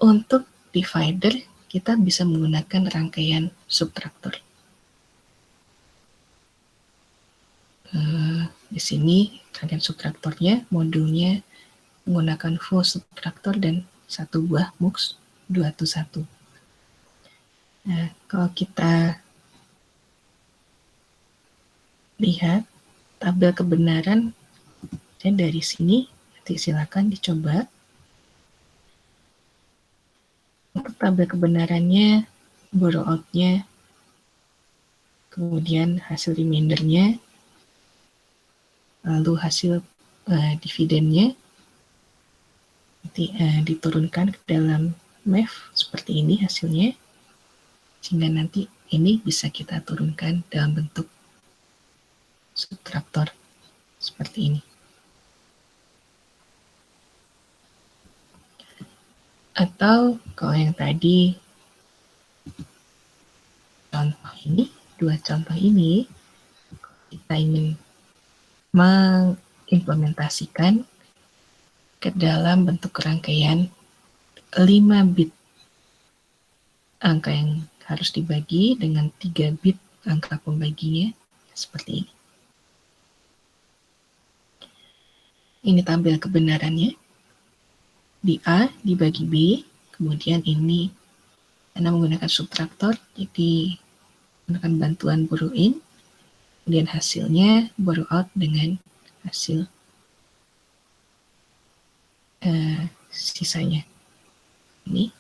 untuk divider kita bisa menggunakan rangkaian subtraktor. Di sini rangkaian subtraktornya, modulnya menggunakan full subtraktor dan 1 buah mux 221. Nah, kalau kita lihat tabel kebenaran dan dari sini, nanti silakan dicoba. Untuk tabel kebenarannya, borrow out-nya, kemudian hasil remaindernya, lalu hasil dividennya, nanti diturunkan ke dalam math seperti ini hasilnya, sehingga nanti ini bisa kita turunkan dalam bentuk subtraktor seperti ini. Atau kalau yang tadi contoh ini, dua contoh ini, kita ingin mengimplementasikan ke dalam bentuk rangkaian 5 bit angka yang harus dibagi dengan 3 bit angka pembaginya seperti ini. Ini tampil kebenarannya. Di A dibagi B, kemudian ini karena menggunakan subtraktor, jadi menggunakan bantuan borrow in, kemudian hasilnya borrow out dengan hasil sisanya. Ini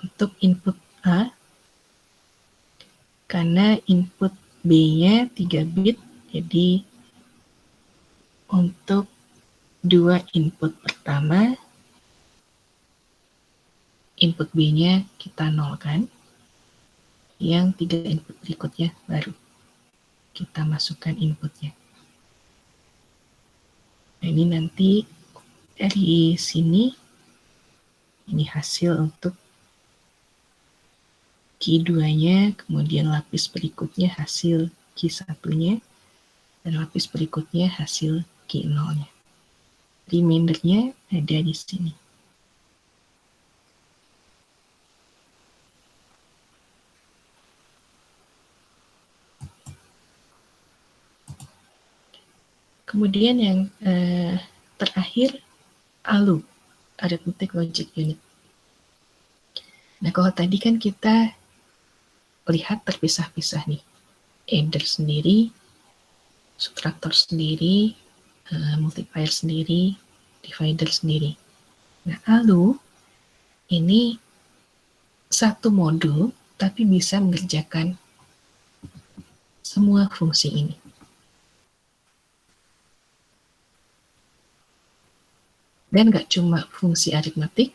untuk input A, karena input B-nya 3 bit, jadi untuk 2 input pertama, input B-nya kita nolkan, yang 3 input berikutnya baru kita masukkan inputnya. Nah, ini nanti dari sini, ini hasil untuk Q2-nya, kemudian lapis berikutnya hasil Q1-nya, dan lapis berikutnya hasil Q0-nya. Remainder-nya ada di sini. Kemudian yang terakhir, ALU, Arithmetic Logic Unit. Nah, kalau tadi kan kita lihat terpisah-pisah nih. Adder sendiri, subtraktor sendiri, multiplier sendiri, divider sendiri. Nah, ALU ini satu modul, tapi bisa mengerjakan semua fungsi ini. Dan nggak cuma fungsi aritmatik,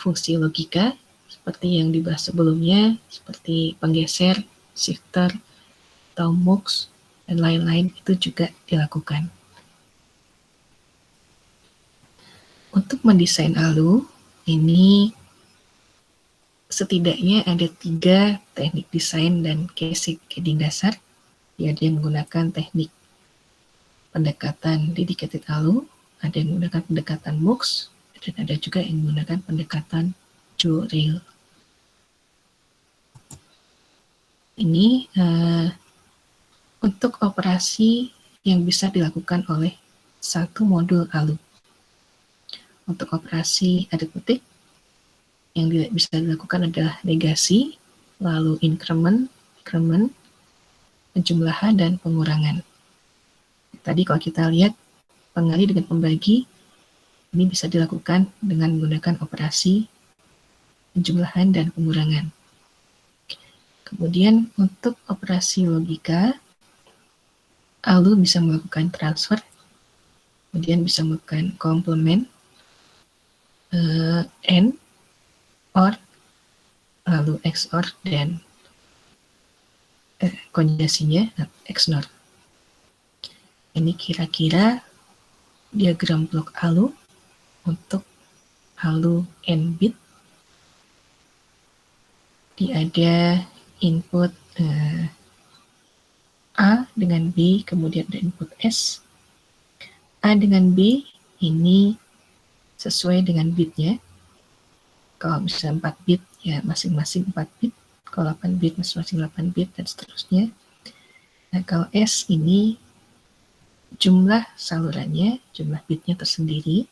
fungsi logika, seperti yang dibahas sebelumnya, seperti penggeser, shifter, atau mux, dan lain-lain itu juga dilakukan. Untuk mendesain ALU, ini setidaknya ada 3 teknik desain dan cascading dasar. Ada yang menggunakan teknik pendekatan dedicated ALU, ada yang menggunakan pendekatan MUX, dan ada juga yang menggunakan pendekatan Joule. Ini untuk operasi yang bisa dilakukan oleh satu modul ALU. Untuk operasi aritmetik, yang bisa dilakukan adalah negasi, lalu increment, penjumlahan, dan pengurangan. Tadi kalau kita lihat pengali dengan pembagi, ini bisa dilakukan dengan menggunakan operasi penjumlahan dan pengurangan. Kemudian untuk operasi logika, ALU bisa melakukan transfer, kemudian bisa melakukan komplement, AND, OR, lalu XOR, dan konjugasinya XNOR. Ini kira-kira diagram blok ALU untuk ALU n bit. Ada input A dengan B, kemudian ada input S. A dengan B ini sesuai dengan bitnya. Kalau misalnya 4 bit, ya masing-masing 4 bit. Kalau 8 bit, masing-masing 8 bit, dan seterusnya. Nah, kalau S ini jumlah salurannya, jumlah bitnya tersendiri.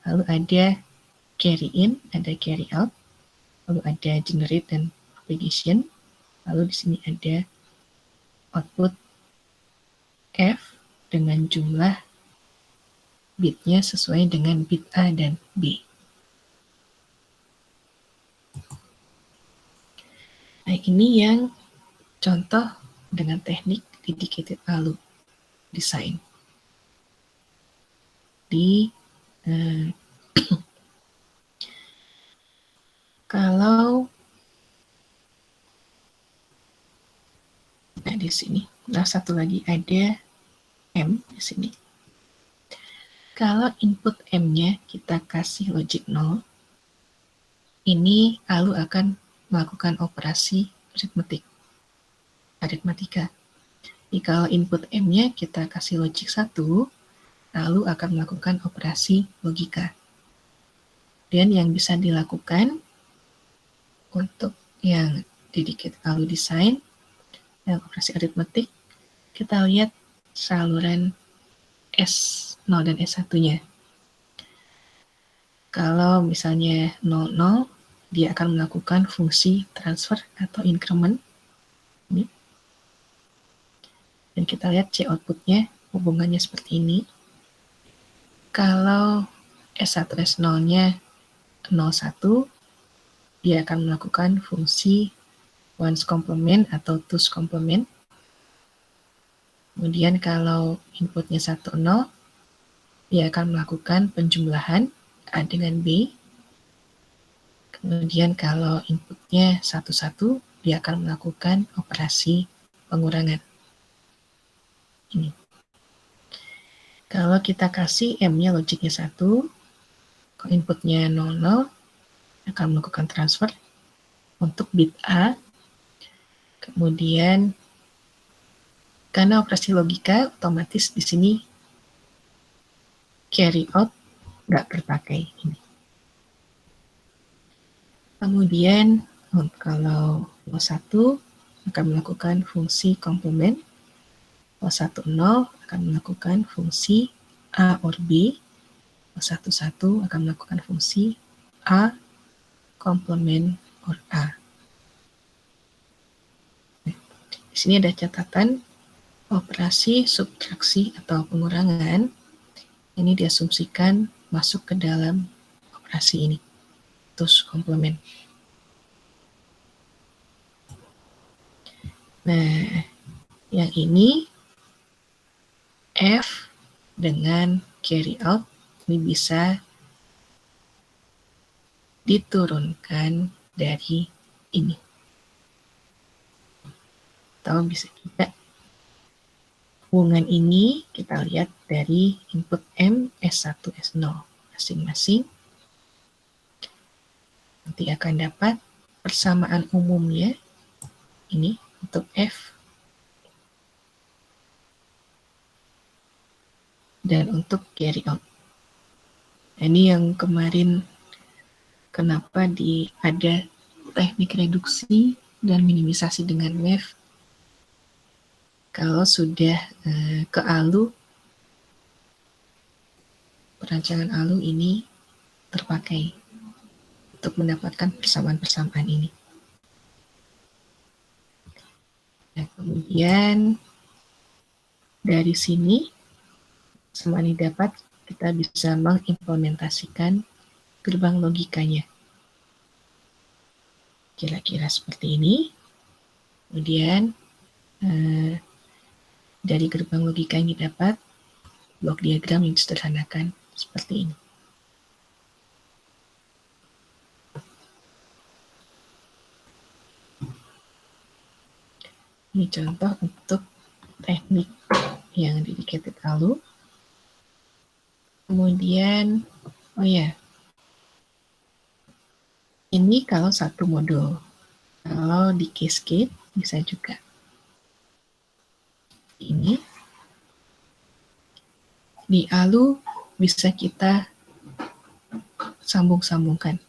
Lalu ada carry in, ada carry out. Lalu ada generate dan propagation. Lalu di sini ada output F dengan jumlah bitnya sesuai dengan bit A dan B. Nah, ini yang contoh dengan teknik dedicated ALU design. Kalau di sini, nah satu lagi ada M di sini. Kalau input M-nya kita kasih logic 0, ini ALU akan melakukan operasi aritmatika. Jadi kalau input M-nya kita kasih logik 1, ALU akan melakukan operasi logika. Dan yang bisa dilakukan untuk yang dedicated ALU design, yang operasi aritmatik, kita lihat saluran S0 dan S1-nya. Kalau misalnya 00, dia akan melakukan fungsi transfer atau increment. Ini. Dan kita lihat C output-nya, hubungannya seperti ini. Kalau S1, S0-nya 01, dia akan melakukan fungsi ones complement atau twos complement. Kemudian kalau inputnya 10, dia akan melakukan penjumlahan A dengan B. Kemudian kalau inputnya 11, dia akan melakukan operasi pengurangan. Ini. Kalau kita kasih M-nya logiknya 1, kalau inputnya 00, akan melakukan transfer untuk bit A. Kemudian karena operasi logika, otomatis di sini carry out nggak terpakai ini. Kemudian kalau 01 akan melakukan fungsi komplement, 10 akan melakukan fungsi A or B, 11 akan melakukan fungsi A complement or A. Di sini ada catatan operasi subtraksi atau pengurangan ini diasumsikan masuk ke dalam operasi ini, twos complement. Nah, yang ini F dengan carry out ini bisa diturunkan dari ini. Atau bisa juga hubungan ini kita lihat dari input M, S1, S0 masing-masing. Nanti akan dapat persamaan umumnya ini untuk F dan untuk carry out. Ini yang kemarin kenapa ada teknik reduksi dan minimisasi dengan MEF. Kalau sudah ke ALU, perancangan ALU ini terpakai untuk mendapatkan persamaan-persamaan ini. Nah, kemudian dari sini semua ini dapat, kita bisa mengimplementasikan gerbang logikanya. Kira-kira seperti ini. Kemudian dari gerbang logika yang didapat, blok diagram yang disederhanakan seperti ini. Ini contoh untuk teknik yang dedicated ALU. Kemudian, ini kalau satu modul. Kalau di cascade bisa juga. Ini di ALU bisa kita sambung-sambungkan.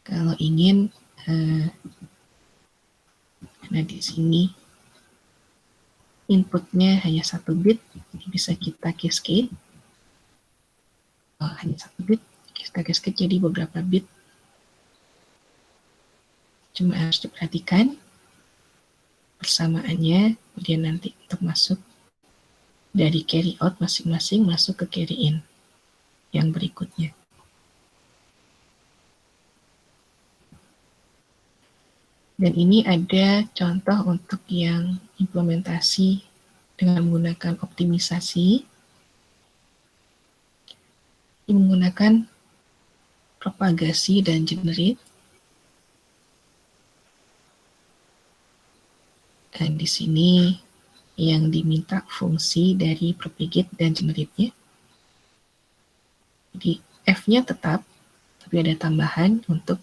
Kalau ingin, karena di sini inputnya hanya 1 bit, bisa kita cascade. Hanya 1 bit, kita cascade jadi beberapa bit. Cuma harus diperhatikan persamaannya, kemudian nanti untuk masuk dari carry out masing-masing masuk ke carry in yang berikutnya. Dan ini ada contoh untuk yang implementasi dengan menggunakan optimisasi, menggunakan propagasi dan generate. Dan di sini yang diminta fungsi dari propagate dan generate-nya. Jadi F-nya tetap, tapi tapi ada tambahan untuk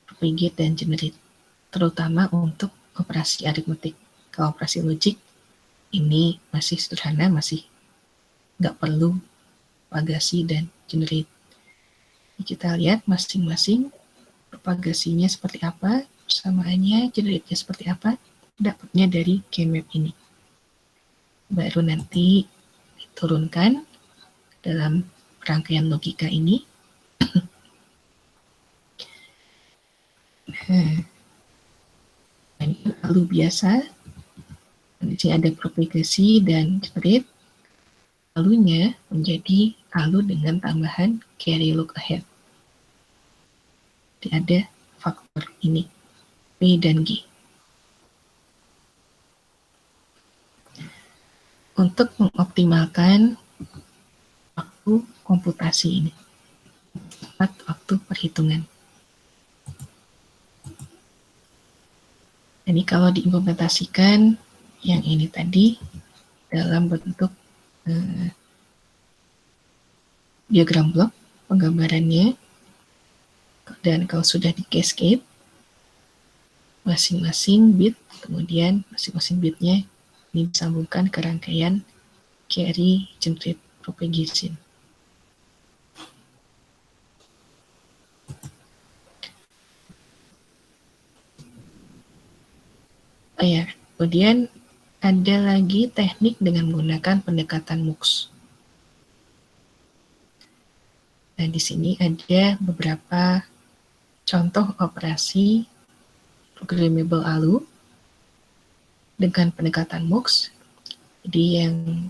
propagate dan generate, terutama untuk operasi aritmetik. Kalau operasi logik ini masih sederhana, masih nggak perlu propagasi dan generate. Kita lihat masing-masing propagasinya seperti apa, persamaannya, generate-nya seperti apa, dapatnya dari K-map ini. Baru nanti diturunkan dalam rangkaian logika ini. Ini lalu biasa, di sini ada propagasi dan generate, lalunya menjadi lalu dengan tambahan carry look ahead. Jadi ada faktor ini, P dan G. Untuk mengoptimalkan waktu komputasi ini, waktu perhitungan. Jadi kalau diimplementasikan yang ini tadi dalam bentuk diagram blok penggambarannya, dan kalau sudah di cascade masing-masing bit, kemudian masing-masing bitnya ini disambungkan ke rangkaian carry generate propagation. Oh ya, kemudian ada lagi teknik dengan menggunakan pendekatan MUX. Nah, di sini ada beberapa contoh operasi programmable ALU dengan pendekatan MUX. Jadi yang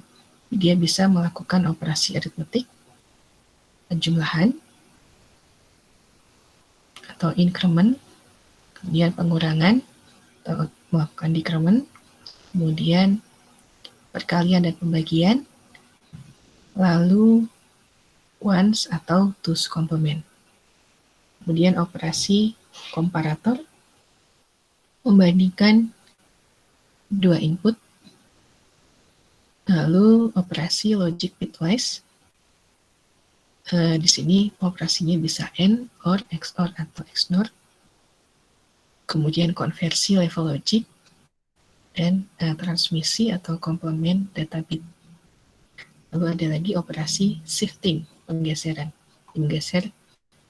dia bisa melakukan operasi aritmetik, penjumlahan, atau increment, kemudian pengurangan, atau melakukan decrement, kemudian perkalian dan pembagian, lalu ones atau twos complement. Kemudian operasi komparator, membandingkan dua input, lalu operasi logic bitwise. Di sini operasinya bisa AND, OR, XOR, atau XNOR. Kemudian konversi level logic, dan transmisi atau komplement data bit. Lalu ada lagi operasi shifting, penggeseran, menggeser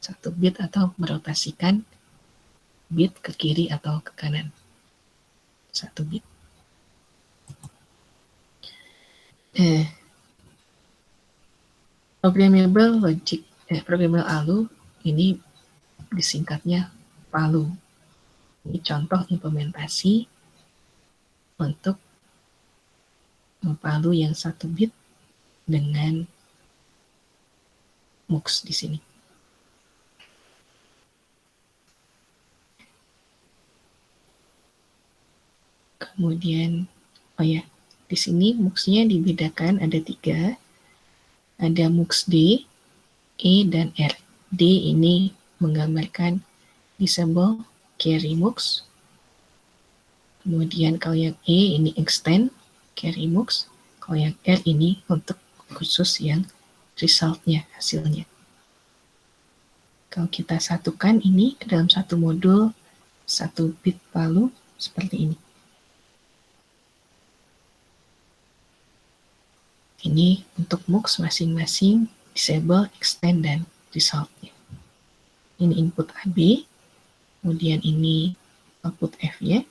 satu bit atau merotasikan bit ke kiri atau ke kanan satu bit. Programmable logic, programmable ALU ini disingkatnya PALU. Ini contoh implementasi untuk PALU yang satu bit dengan MUX di sini. Kemudian, di sini MUX-nya dibedakan ada 3. Ada MUX D, E, dan R. D ini menggambarkan disable carry MUX. Kemudian kalau yang E ini extend carry MUX. Kalau yang R ini untuk khusus yang resultnya, hasilnya. Kalau kita satukan ini ke dalam satu modul, satu bit PALU seperti ini. Ini untuk MUX masing-masing disable, extend, dan resultnya. Ini input AB, kemudian ini output F-nya,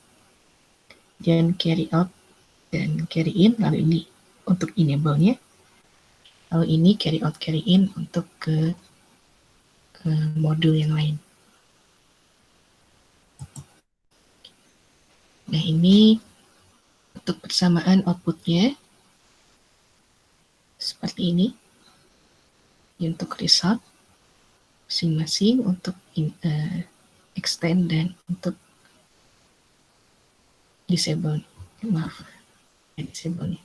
dan carry out dan carry in, lalu ini untuk enable-nya, lalu ini carry out, carry in untuk ke modul yang lain. Nah, ini untuk persamaan outputnya seperti ini. Untuk result masing-masing, untuk extend, dan untuk disable. Disable-nya.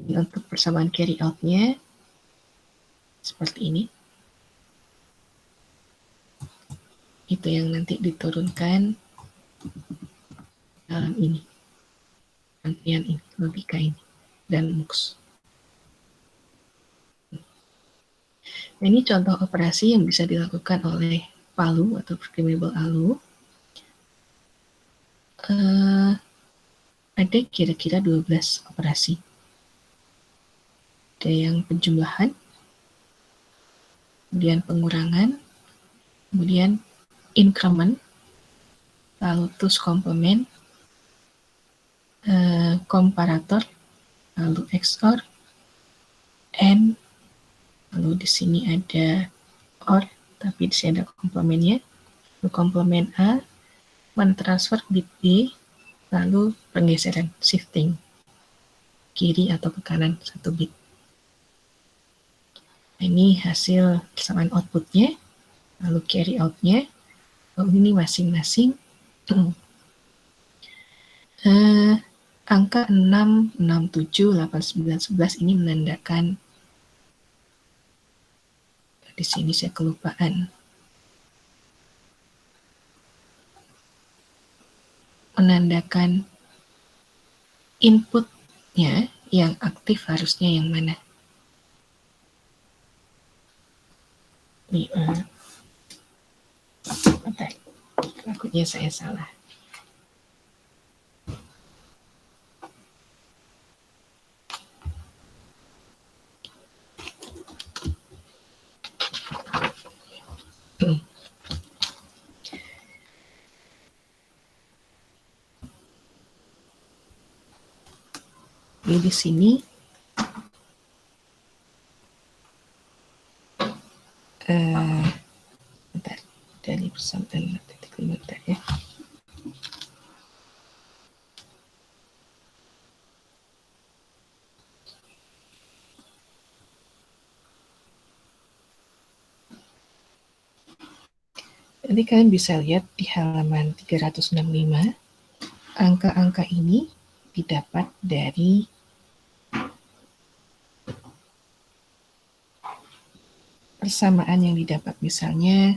Untuk persamaan carry out-nya seperti ini. Itu yang nanti diturunkan dalam ini, rangkaian ini, logika ini, dan MUX. Ini contoh operasi yang bisa dilakukan oleh palu atau programmable ALU. Ada kira-kira 12 operasi. Ada yang penjumlahan, kemudian pengurangan, kemudian increment, lalu tus complement, komparator, lalu XOR, AND, lalu di sini ada OR, tapi di sini ada komplemennya, lalu komplement A, mentransfer bit B, lalu penggeseran, shifting, kiri atau ke kanan 1 bit. Nah, ini hasil persamaan outputnya, lalu carry out-nya. Lalu ini masing-masing angka 6, 6, 7, 8, 9, 11 ini menandakan, di sini saya kelupaan, menandakan inputnya yang aktif harusnya yang mana. Ini, takutnya saya salah. Jadi di sini bentar, dari persamaan titik 5 bentar ya. Nanti kalian bisa lihat di halaman 365, angka-angka ini didapat dari persamaan yang didapat, misalnya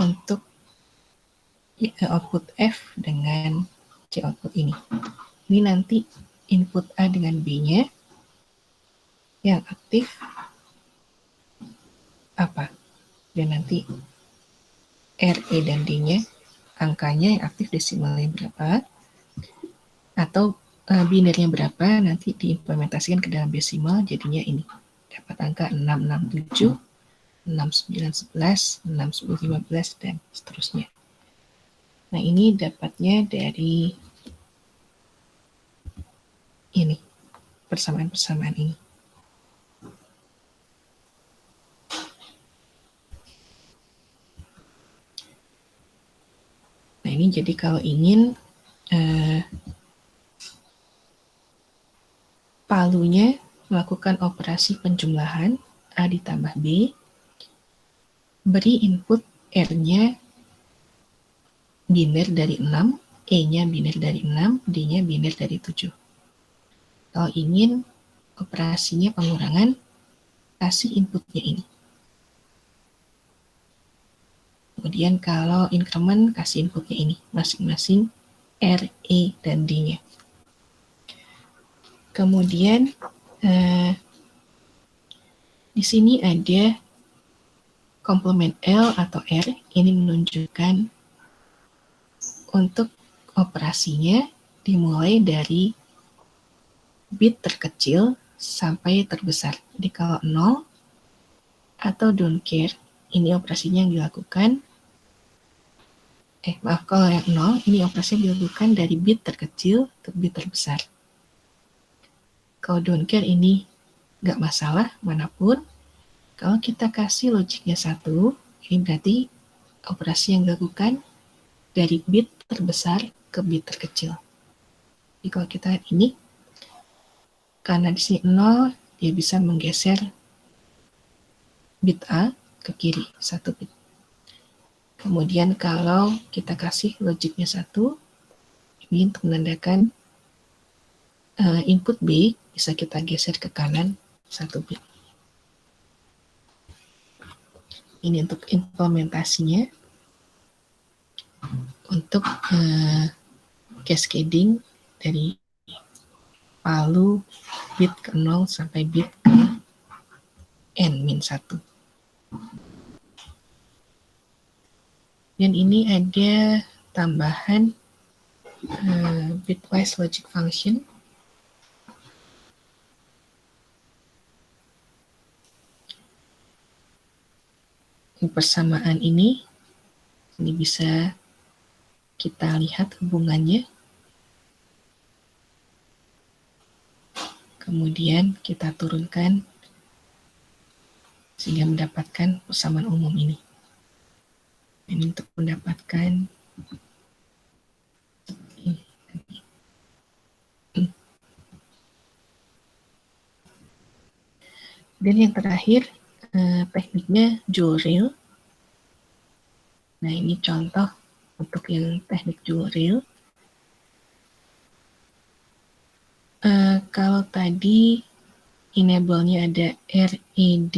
untuk output F dengan C output ini. Ini nanti input A dengan B-nya yang aktif apa? Dan nanti R, E, dan D-nya, angkanya yang aktif desimalnya berapa, atau binernya berapa, nanti diimplementasikan ke dalam desimal, jadinya ini. Dapat angka 667, 6911, 6015, dan seterusnya. Nah, ini dapatnya dari ini, persamaan-persamaan ini. Nah, ini jadi kalau ingin palunya melakukan operasi penjumlahan A ditambah B, beri input R-nya biner dari 6, E-nya biner dari 6, D-nya biner dari 7. Kalau ingin operasinya pengurangan, kasih inputnya ini. Kemudian kalau increment, kasih inputnya ini, masing-masing R, E, dan D-nya. Kemudian di sini ada komplement L atau R, ini menunjukkan untuk operasinya dimulai dari bit terkecil sampai terbesar. Jadi kalau 0 atau don't care, ini operasinya yang dilakukan, kalau yang 0, ini operasinya dilakukan dari bit terkecil ke bit terbesar. Kalau don't care ini nggak masalah manapun. Kalau kita kasih logiknya 1, ini berarti operasi yang dilakukan dari bit terbesar ke bit terkecil. Jadi kalau kita lihat ini, karena di sini 0, dia bisa menggeser bit A ke kiri, 1 bit. Kemudian kalau kita kasih logiknya 1, ini untuk menandakan input B, bisa kita geser ke kanan 1 bit. Ini untuk implementasinya. Untuk cascading dari palu bit ke 0 sampai bit ke n-1. Dan ini ada tambahan bitwise logic function. Persamaan ini bisa kita lihat hubungannya. Kemudian kita turunkan sehingga mendapatkan persamaan umum ini. Ini untuk mendapatkan ini. Dan yang terakhir tekniknya Joule-Riel. Nah, ini contoh untuk yang teknik Joule-Riel. Kalau tadi enable-nya ada RED,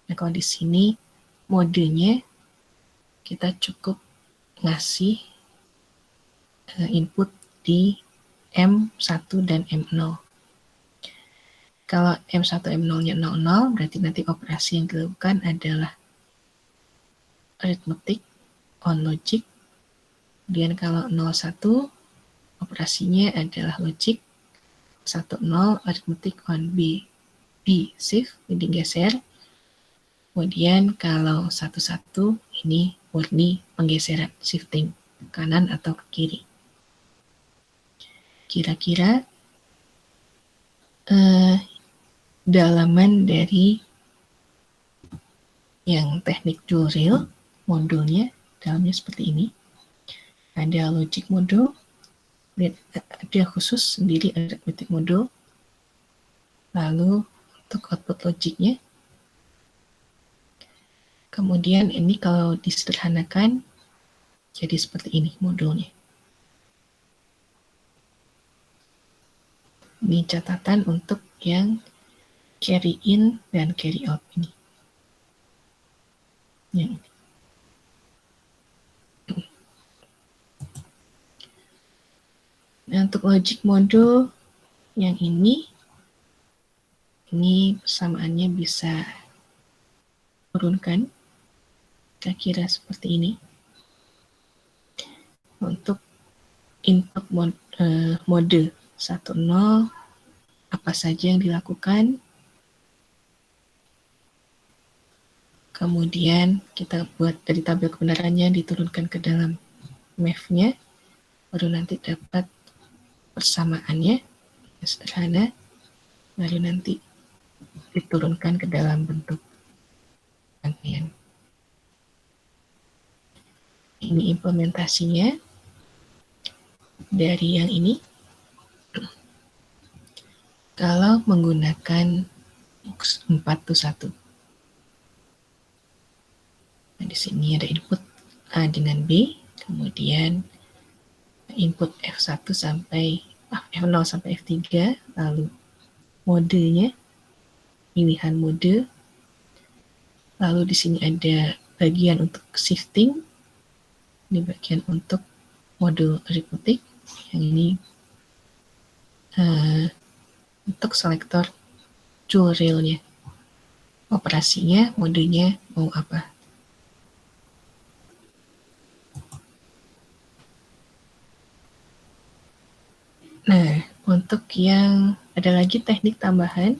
nah kalau di sini modenya kita cukup ngasih input di M1 dan M0. Kalau M1, M0-nya 00, berarti nanti operasi yang dilakukan adalah arithmetic on logic. Kemudian kalau 01, operasinya adalah logic. 10, arithmetic on B. B, shift, jadi geser. Kemudian kalau 11, ini murni penggeseran, shifting, kanan atau ke kiri. Kira-kira dalaman dari yang teknik Joule-Riel, modulnya dalamnya seperti ini. Ada logic module, ada khusus sendiri arithmetic module. Lalu untuk output logiknya. Kemudian ini kalau disederhanakan jadi seperti ini modulnya. Ini catatan untuk yang carry in dan carry out ini. Yang ini. Nah, untuk logic module yang ini persamaannya bisa turunkan kira-kira seperti ini. Untuk input mode 10, apa saja yang dilakukan. Kemudian kita buat dari tabel kebenarannya diturunkan ke dalam math-nya, baru nanti dapat persamaannya yang sederhana, baru nanti diturunkan ke dalam bentuk rangkaian. Ini implementasinya dari yang ini. Kalau menggunakan MUX 421. Nah, di sini ada input A dengan B, kemudian input F1 sampai F0 sampai F3, lalu modenya, pilihan mode. Lalu di sini ada bagian untuk shifting, ini bagian untuk modul arithmetic, yang ini untuk selektor Joule-Riel-nya. Operasinya, modenya mau apa. Nah, untuk yang ada lagi teknik tambahan,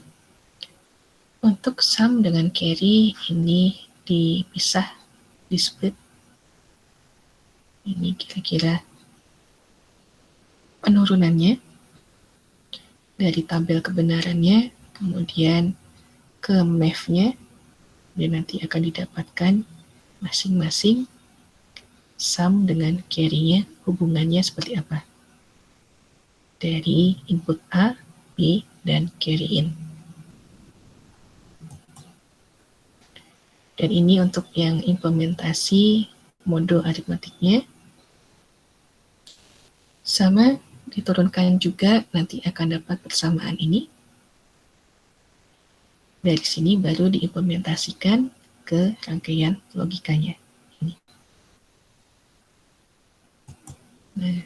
untuk sum dengan carry ini dipisah, di split. Ini kira-kira penurunannya dari tabel kebenarannya, kemudian ke math-nya, dan nanti akan didapatkan masing-masing sum dengan carry-nya, hubungannya seperti apa. Dari input A, B, dan carry in. Dan ini untuk yang implementasi modul aritmetiknya. Sama, diturunkan juga, nanti akan dapat persamaan ini. Dari sini baru diimplementasikan ke rangkaian logikanya. Ini. Nah,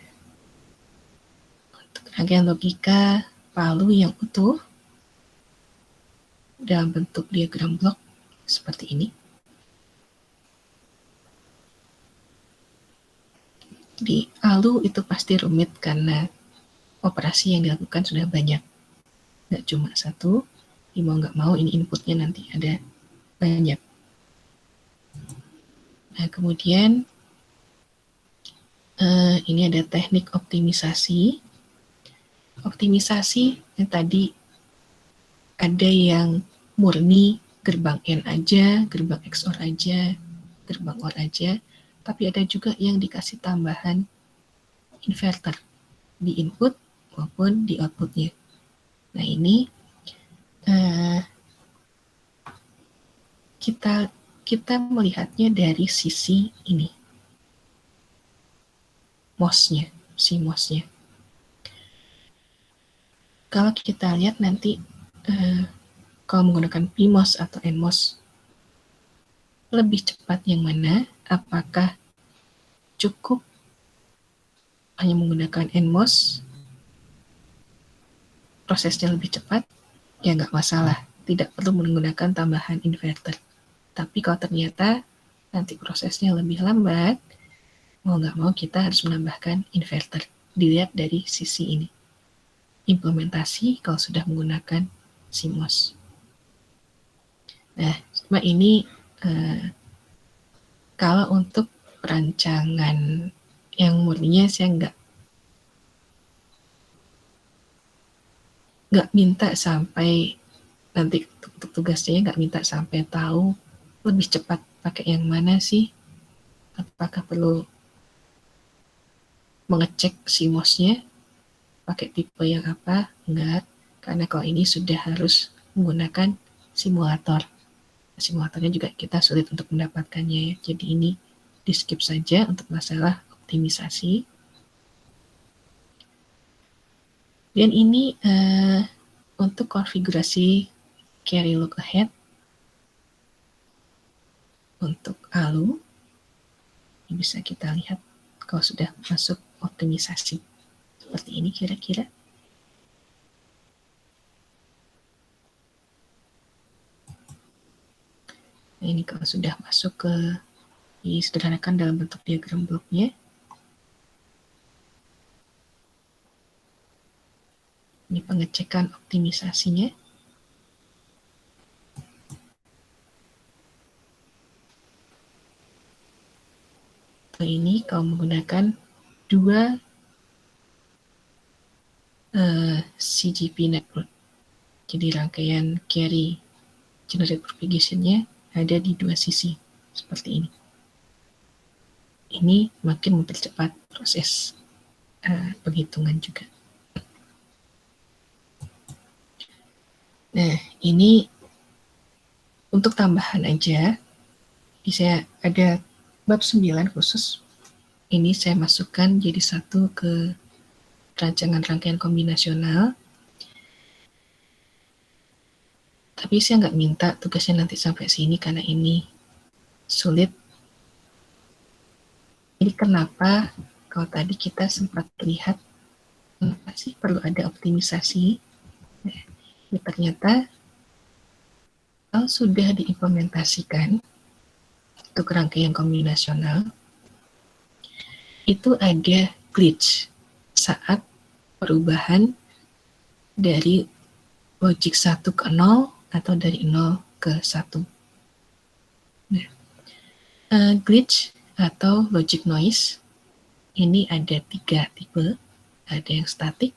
untuk rangkaian logika Palu yang utuh, dalam bentuk diagram blok seperti ini. Di ALU itu pasti rumit karena operasi yang dilakukan sudah banyak. Nggak cuma satu, mau nggak mau ini inputnya nanti ada banyak. Nah, kemudian ini ada teknik optimisasi. Optimisasi yang tadi ada yang murni gerbang N aja, gerbang XOR aja, gerbang OR aja, tapi ada juga yang dikasih tambahan inverter di input maupun di outputnya. Nah, ini kita melihatnya dari sisi ini, MOS-nya, si MOS-nya. Kalau kita lihat nanti kalau menggunakan PMOS atau NMOS, lebih cepat yang mana? Apakah cukup hanya menggunakan NMOS, prosesnya lebih cepat? Ya nggak masalah, tidak perlu menggunakan tambahan inverter. Tapi kalau ternyata nanti prosesnya lebih lambat, mau nggak mau kita harus menambahkan inverter. Dilihat dari sisi ini. Implementasi kalau sudah menggunakan CMOS. Nah, cuma ini kalau untuk perancangan yang murninya saya nggak minta sampai nanti untuk tugasnya nggak minta sampai tahu lebih cepat pakai yang mana sih, apakah perlu mengecek CMOS-nya pakai tipe yang apa, enggak, karena kalau ini sudah harus menggunakan simulator. Simulatornya juga kita sulit untuk mendapatkannya ya, jadi ini di skip saja untuk masalah optimisasi. Dan ini untuk konfigurasi carry look ahead untuk ALU, ini bisa kita lihat kalau sudah masuk optimisasi seperti ini kira-kira. Nah, ini kalau sudah masuk ke disederhanakan dalam bentuk diagram bloknya. Ini pengecekan optimisasinya. Ini kalau menggunakan dua CGP network. Jadi rangkaian carry generate propagation-nya ada di dua sisi seperti ini. Ini makin mempercepat proses penghitungan juga. Nah, ini untuk tambahan aja. Saya ada bab 9 khusus. Ini saya masukkan jadi satu ke rancangan rangkaian kombinasional. Tapi saya nggak minta tugasnya nanti sampai sini karena ini sulit. Jadi kenapa kalau tadi kita sempat lihat kenapa sih perlu ada optimisasi? Nah, ini ternyata kalau sudah diimplementasikan untuk rangkaian kombinasional, itu ada glitch saat perubahan dari logic 1 ke 0 atau dari 0 ke 1. Nah, glitch atau logic noise ini ada 3 tipe. Ada yang statik.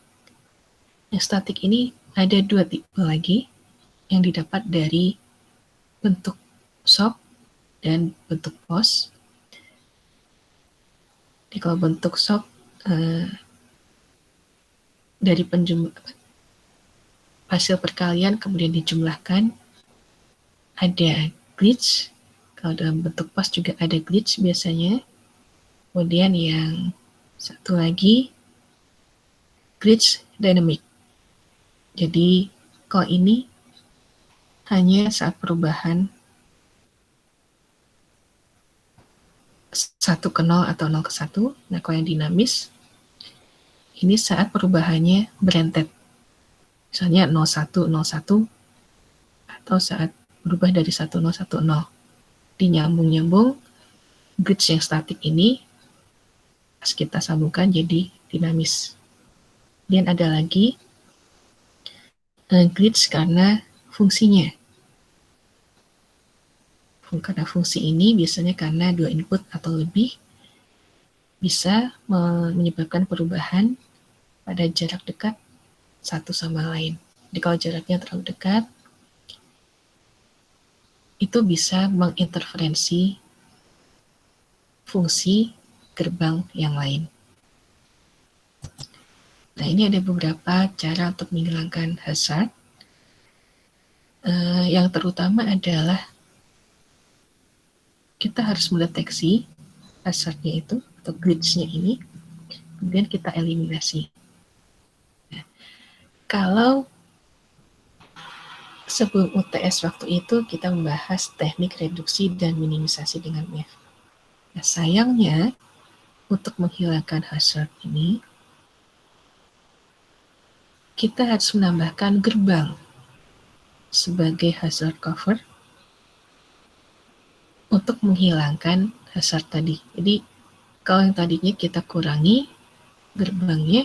Yang statik ini ada 2 tipe lagi yang didapat dari bentuk SOP dan bentuk POS. Jadi kalau bentuk SOP dari hasil perkalian kemudian dijumlahkan, ada glitch. Kalau dalam bentuk POS juga ada glitch biasanya. Kemudian yang satu lagi glitch dynamic. Jadi kalau ini hanya saat perubahan 1 ke 0 atau 0 ke 1. Nah, kalau yang dinamis, ini saat perubahannya berentet. Misalnya 01, 01, atau saat berubah dari 1010. Dinyambung-nyambung, glitch yang statik ini pas kita sambungkan jadi dinamis. Kemudian ada lagi glitch karena fungsinya. Karena fungsi ini biasanya karena 2 input atau lebih bisa menyebabkan perubahan pada jarak dekat satu sama lain. Jadi kalau jaraknya terlalu dekat, itu bisa menginterferensi fungsi gerbang yang lain. Nah, ini ada beberapa cara untuk menghilangkan hazard. Yang terutama adalah kita harus mendeteksi hazardnya itu atau glitch-nya ini, kemudian kita eliminasi. Nah, kalau sebelum UTS waktu itu kita membahas teknik reduksi dan minimisasi dengan MEF. Nah, sayangnya untuk menghilangkan hazard ini kita harus menambahkan gerbang sebagai hazard cover untuk menghilangkan hazard tadi. Jadi kalau yang tadinya kita kurangi gerbangnya,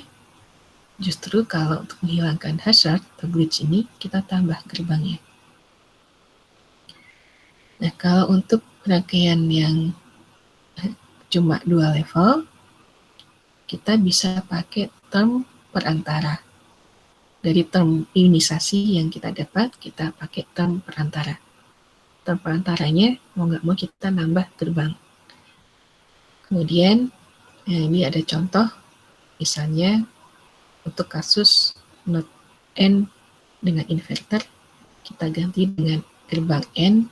justru kalau untuk menghilangkan hazard atau glitch ini kita tambah gerbangnya. Nah, kalau untuk rangkaian yang cuma 2 level, kita bisa pakai term perantara. Dari term ionisasi yang kita dapat, kita pakai term perantara. Term perantaranya mau nggak mau kita nambah gerbang. Kemudian ini ada contoh, misalnya untuk kasus node N dengan inverter, kita ganti dengan gerbang N,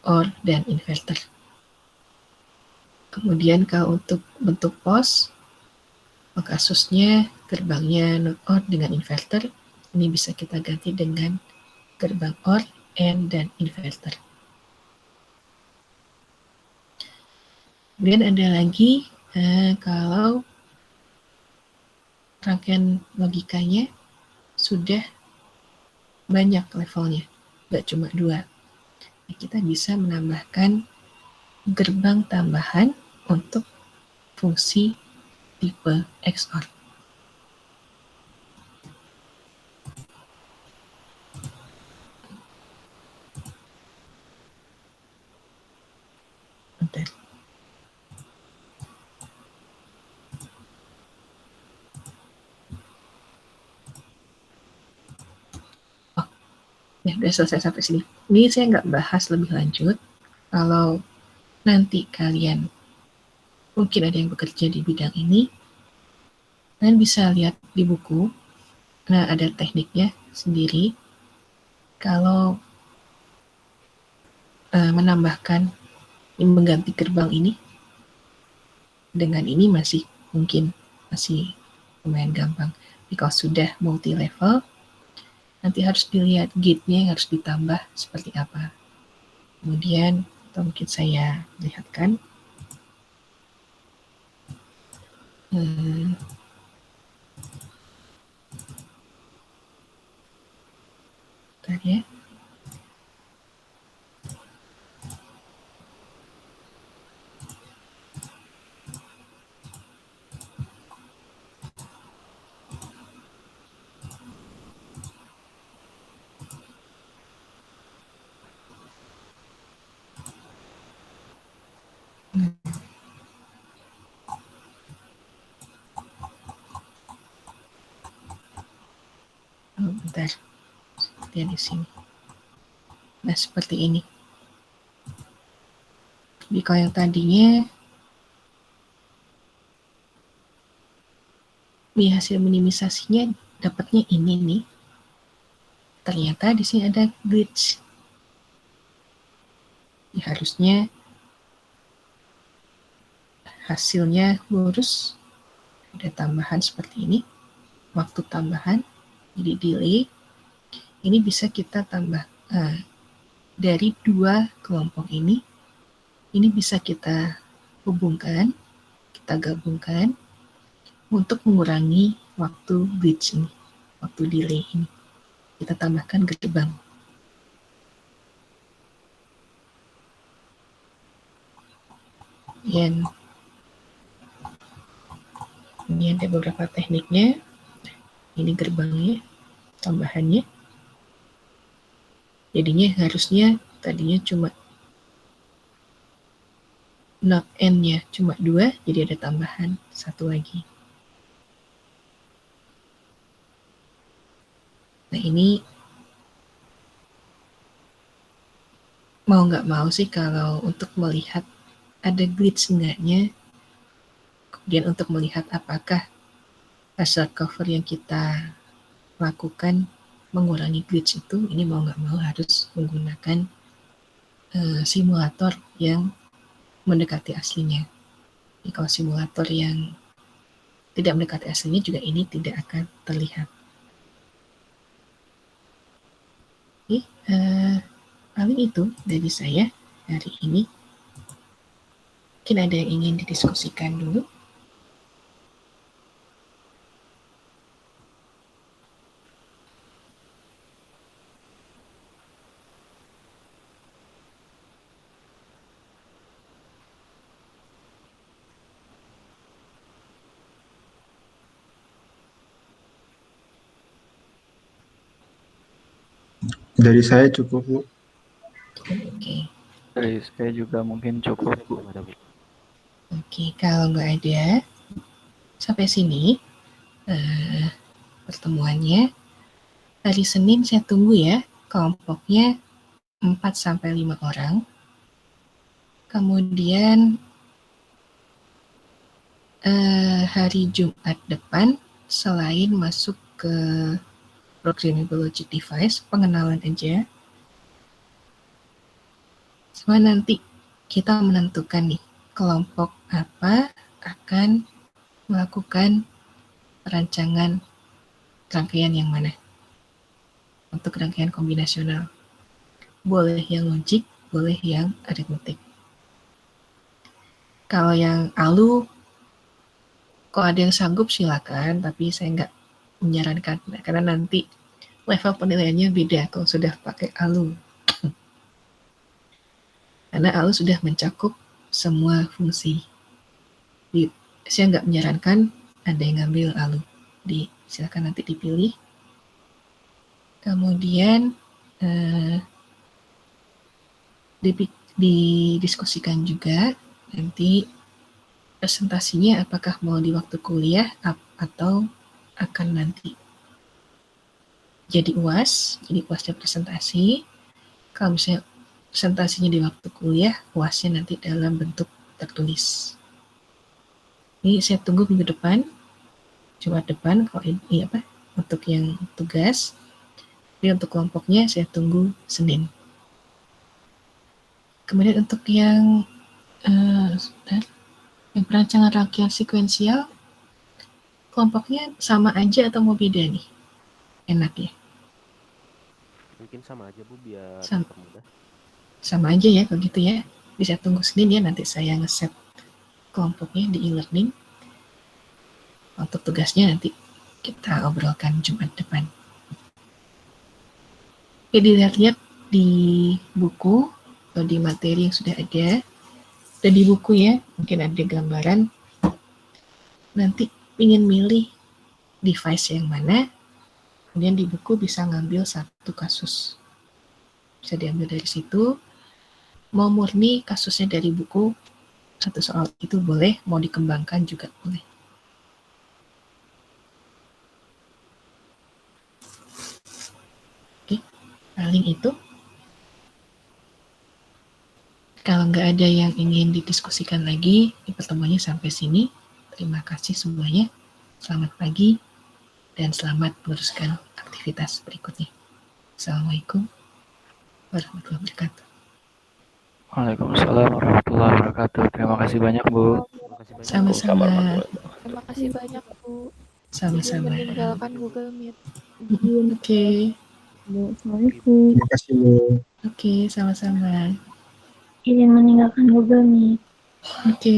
OR, dan inverter. Kemudian kalau untuk bentuk POS, kasusnya gerbangnya node OR dengan inverter, ini bisa kita ganti dengan gerbang OR, N, dan inverter. Kemudian ada lagi kalau rangkaian logikanya sudah banyak levelnya, nggak cuma 2. Kita bisa menambahkan gerbang tambahan untuk fungsi tipe XOR. Bentar. Ya, udah selesai sampai sini. Ini saya nggak bahas lebih lanjut. Kalau nanti kalian mungkin ada yang bekerja di bidang ini, kalian bisa lihat di buku. Nah, ada tekniknya sendiri. Kalau menambahkan, mengganti gerbang ini, dengan ini masih lumayan gampang. Tapi kalau sudah multi level, nanti harus dilihat gate-nya yang harus ditambah seperti apa. Kemudian, atau mungkin saya lihatkan. Bentar ya. Bentar, lihat di sini. Nah, seperti ini. Jadi kalau yang tadinya hasil minimisasinya dapatnya ini nih. Ternyata di sini ada glitch. Ya, harusnya hasilnya lurus. Ada tambahan seperti ini. Waktu tambahan, jadi delay. Ini bisa kita tambah dari 2 kelompok ini bisa kita hubungkan, kita gabungkan untuk mengurangi waktu glitch ini, waktu delay ini. Kita tambahkan gerbang. kemudian ini ada beberapa tekniknya. Ini gerbangnya, tambahannya. Jadinya harusnya tadinya cuma not n-nya cuma 2, jadi ada tambahan 1 lagi. Nah ini mau nggak mau sih kalau untuk melihat ada glitch enggaknya, kemudian untuk melihat apakah password cover yang kita lakukan mengurangi glitch itu, ini mau nggak mau harus menggunakan simulator yang mendekati aslinya. Jadi kalau simulator yang tidak mendekati aslinya juga ini tidak akan terlihat. Oke, paling itu dari saya hari ini. Mungkin ada yang ingin didiskusikan dulu.
Dari saya cukup, Bu.
Oke.
Dari saya juga mungkin cukup, Bu.
Oke, kalau nggak ada, sampai sini pertemuannya. Hari Senin saya tunggu ya, kelompoknya 4-5 orang. Kemudian hari Jumat depan, selain masuk ke programmable logic device, pengenalan aja, semua nanti kita menentukan nih, kelompok apa akan melakukan perancangan rangkaian yang mana. Untuk rangkaian kombinasional. Boleh yang logik, boleh yang aritmetik. Kalau yang ALU, kalau ada yang sanggup silakan, tapi saya nggak menyarankan, karena nanti level penilaiannya beda kalau sudah pakai ALU. Karena ALU sudah mencakup semua fungsi. Saya nggak menyarankan ada yang ngambil ALU. Silakan nanti dipilih. Kemudian didiskusikan juga nanti presentasinya apakah mau di waktu kuliah atau akan nanti jadi UAS, jadi UASnya presentasi. Kalau misalnya presentasinya di waktu kuliah, UASnya nanti dalam bentuk tertulis. Ini saya tunggu minggu depan, Jumat depan, kalau ini untuk yang tugas. Jadi untuk kelompoknya saya tunggu Senin. Kemudian untuk yang perancangan rangkaian sekuensial, kelompoknya sama aja atau mau beda nih? Enak ya?
Mungkin sama aja, Bu, biar mudah.
Sama aja ya kalau gitu ya. Bisa tunggu Senin ya, nanti saya ngeset kelompoknya di e-learning. Untuk tugasnya nanti kita obrolkan Jumat depan. Oke, dilihat-lihat di buku atau di materi yang sudah ada. Dan di buku ya, mungkin ada gambaran. Nanti ingin milih device yang mana, kemudian di buku bisa ngambil satu kasus. Bisa diambil dari situ. Mau murni kasusnya dari buku, satu soal itu boleh, mau dikembangkan juga boleh. Oke, paling itu. Kalau nggak ada yang ingin didiskusikan lagi, pertemuannya sampai sini. Terima kasih semuanya. Selamat pagi dan selamat meneruskan aktivitas berikutnya. Assalamualaikum warahmatullahi wabarakatuh.
Waalaikumsalam warahmatullahi wabarakatuh. Terima kasih banyak, Bu.
Sama-sama.
Terima kasih banyak, Bu.
Sama-sama.
Meninggalkan Google Meet.
Oke.
Assalamualaikum.
Terima kasih, Bu.
Oke, sama-sama.
Izin meninggalkan Google Meet.
Oke.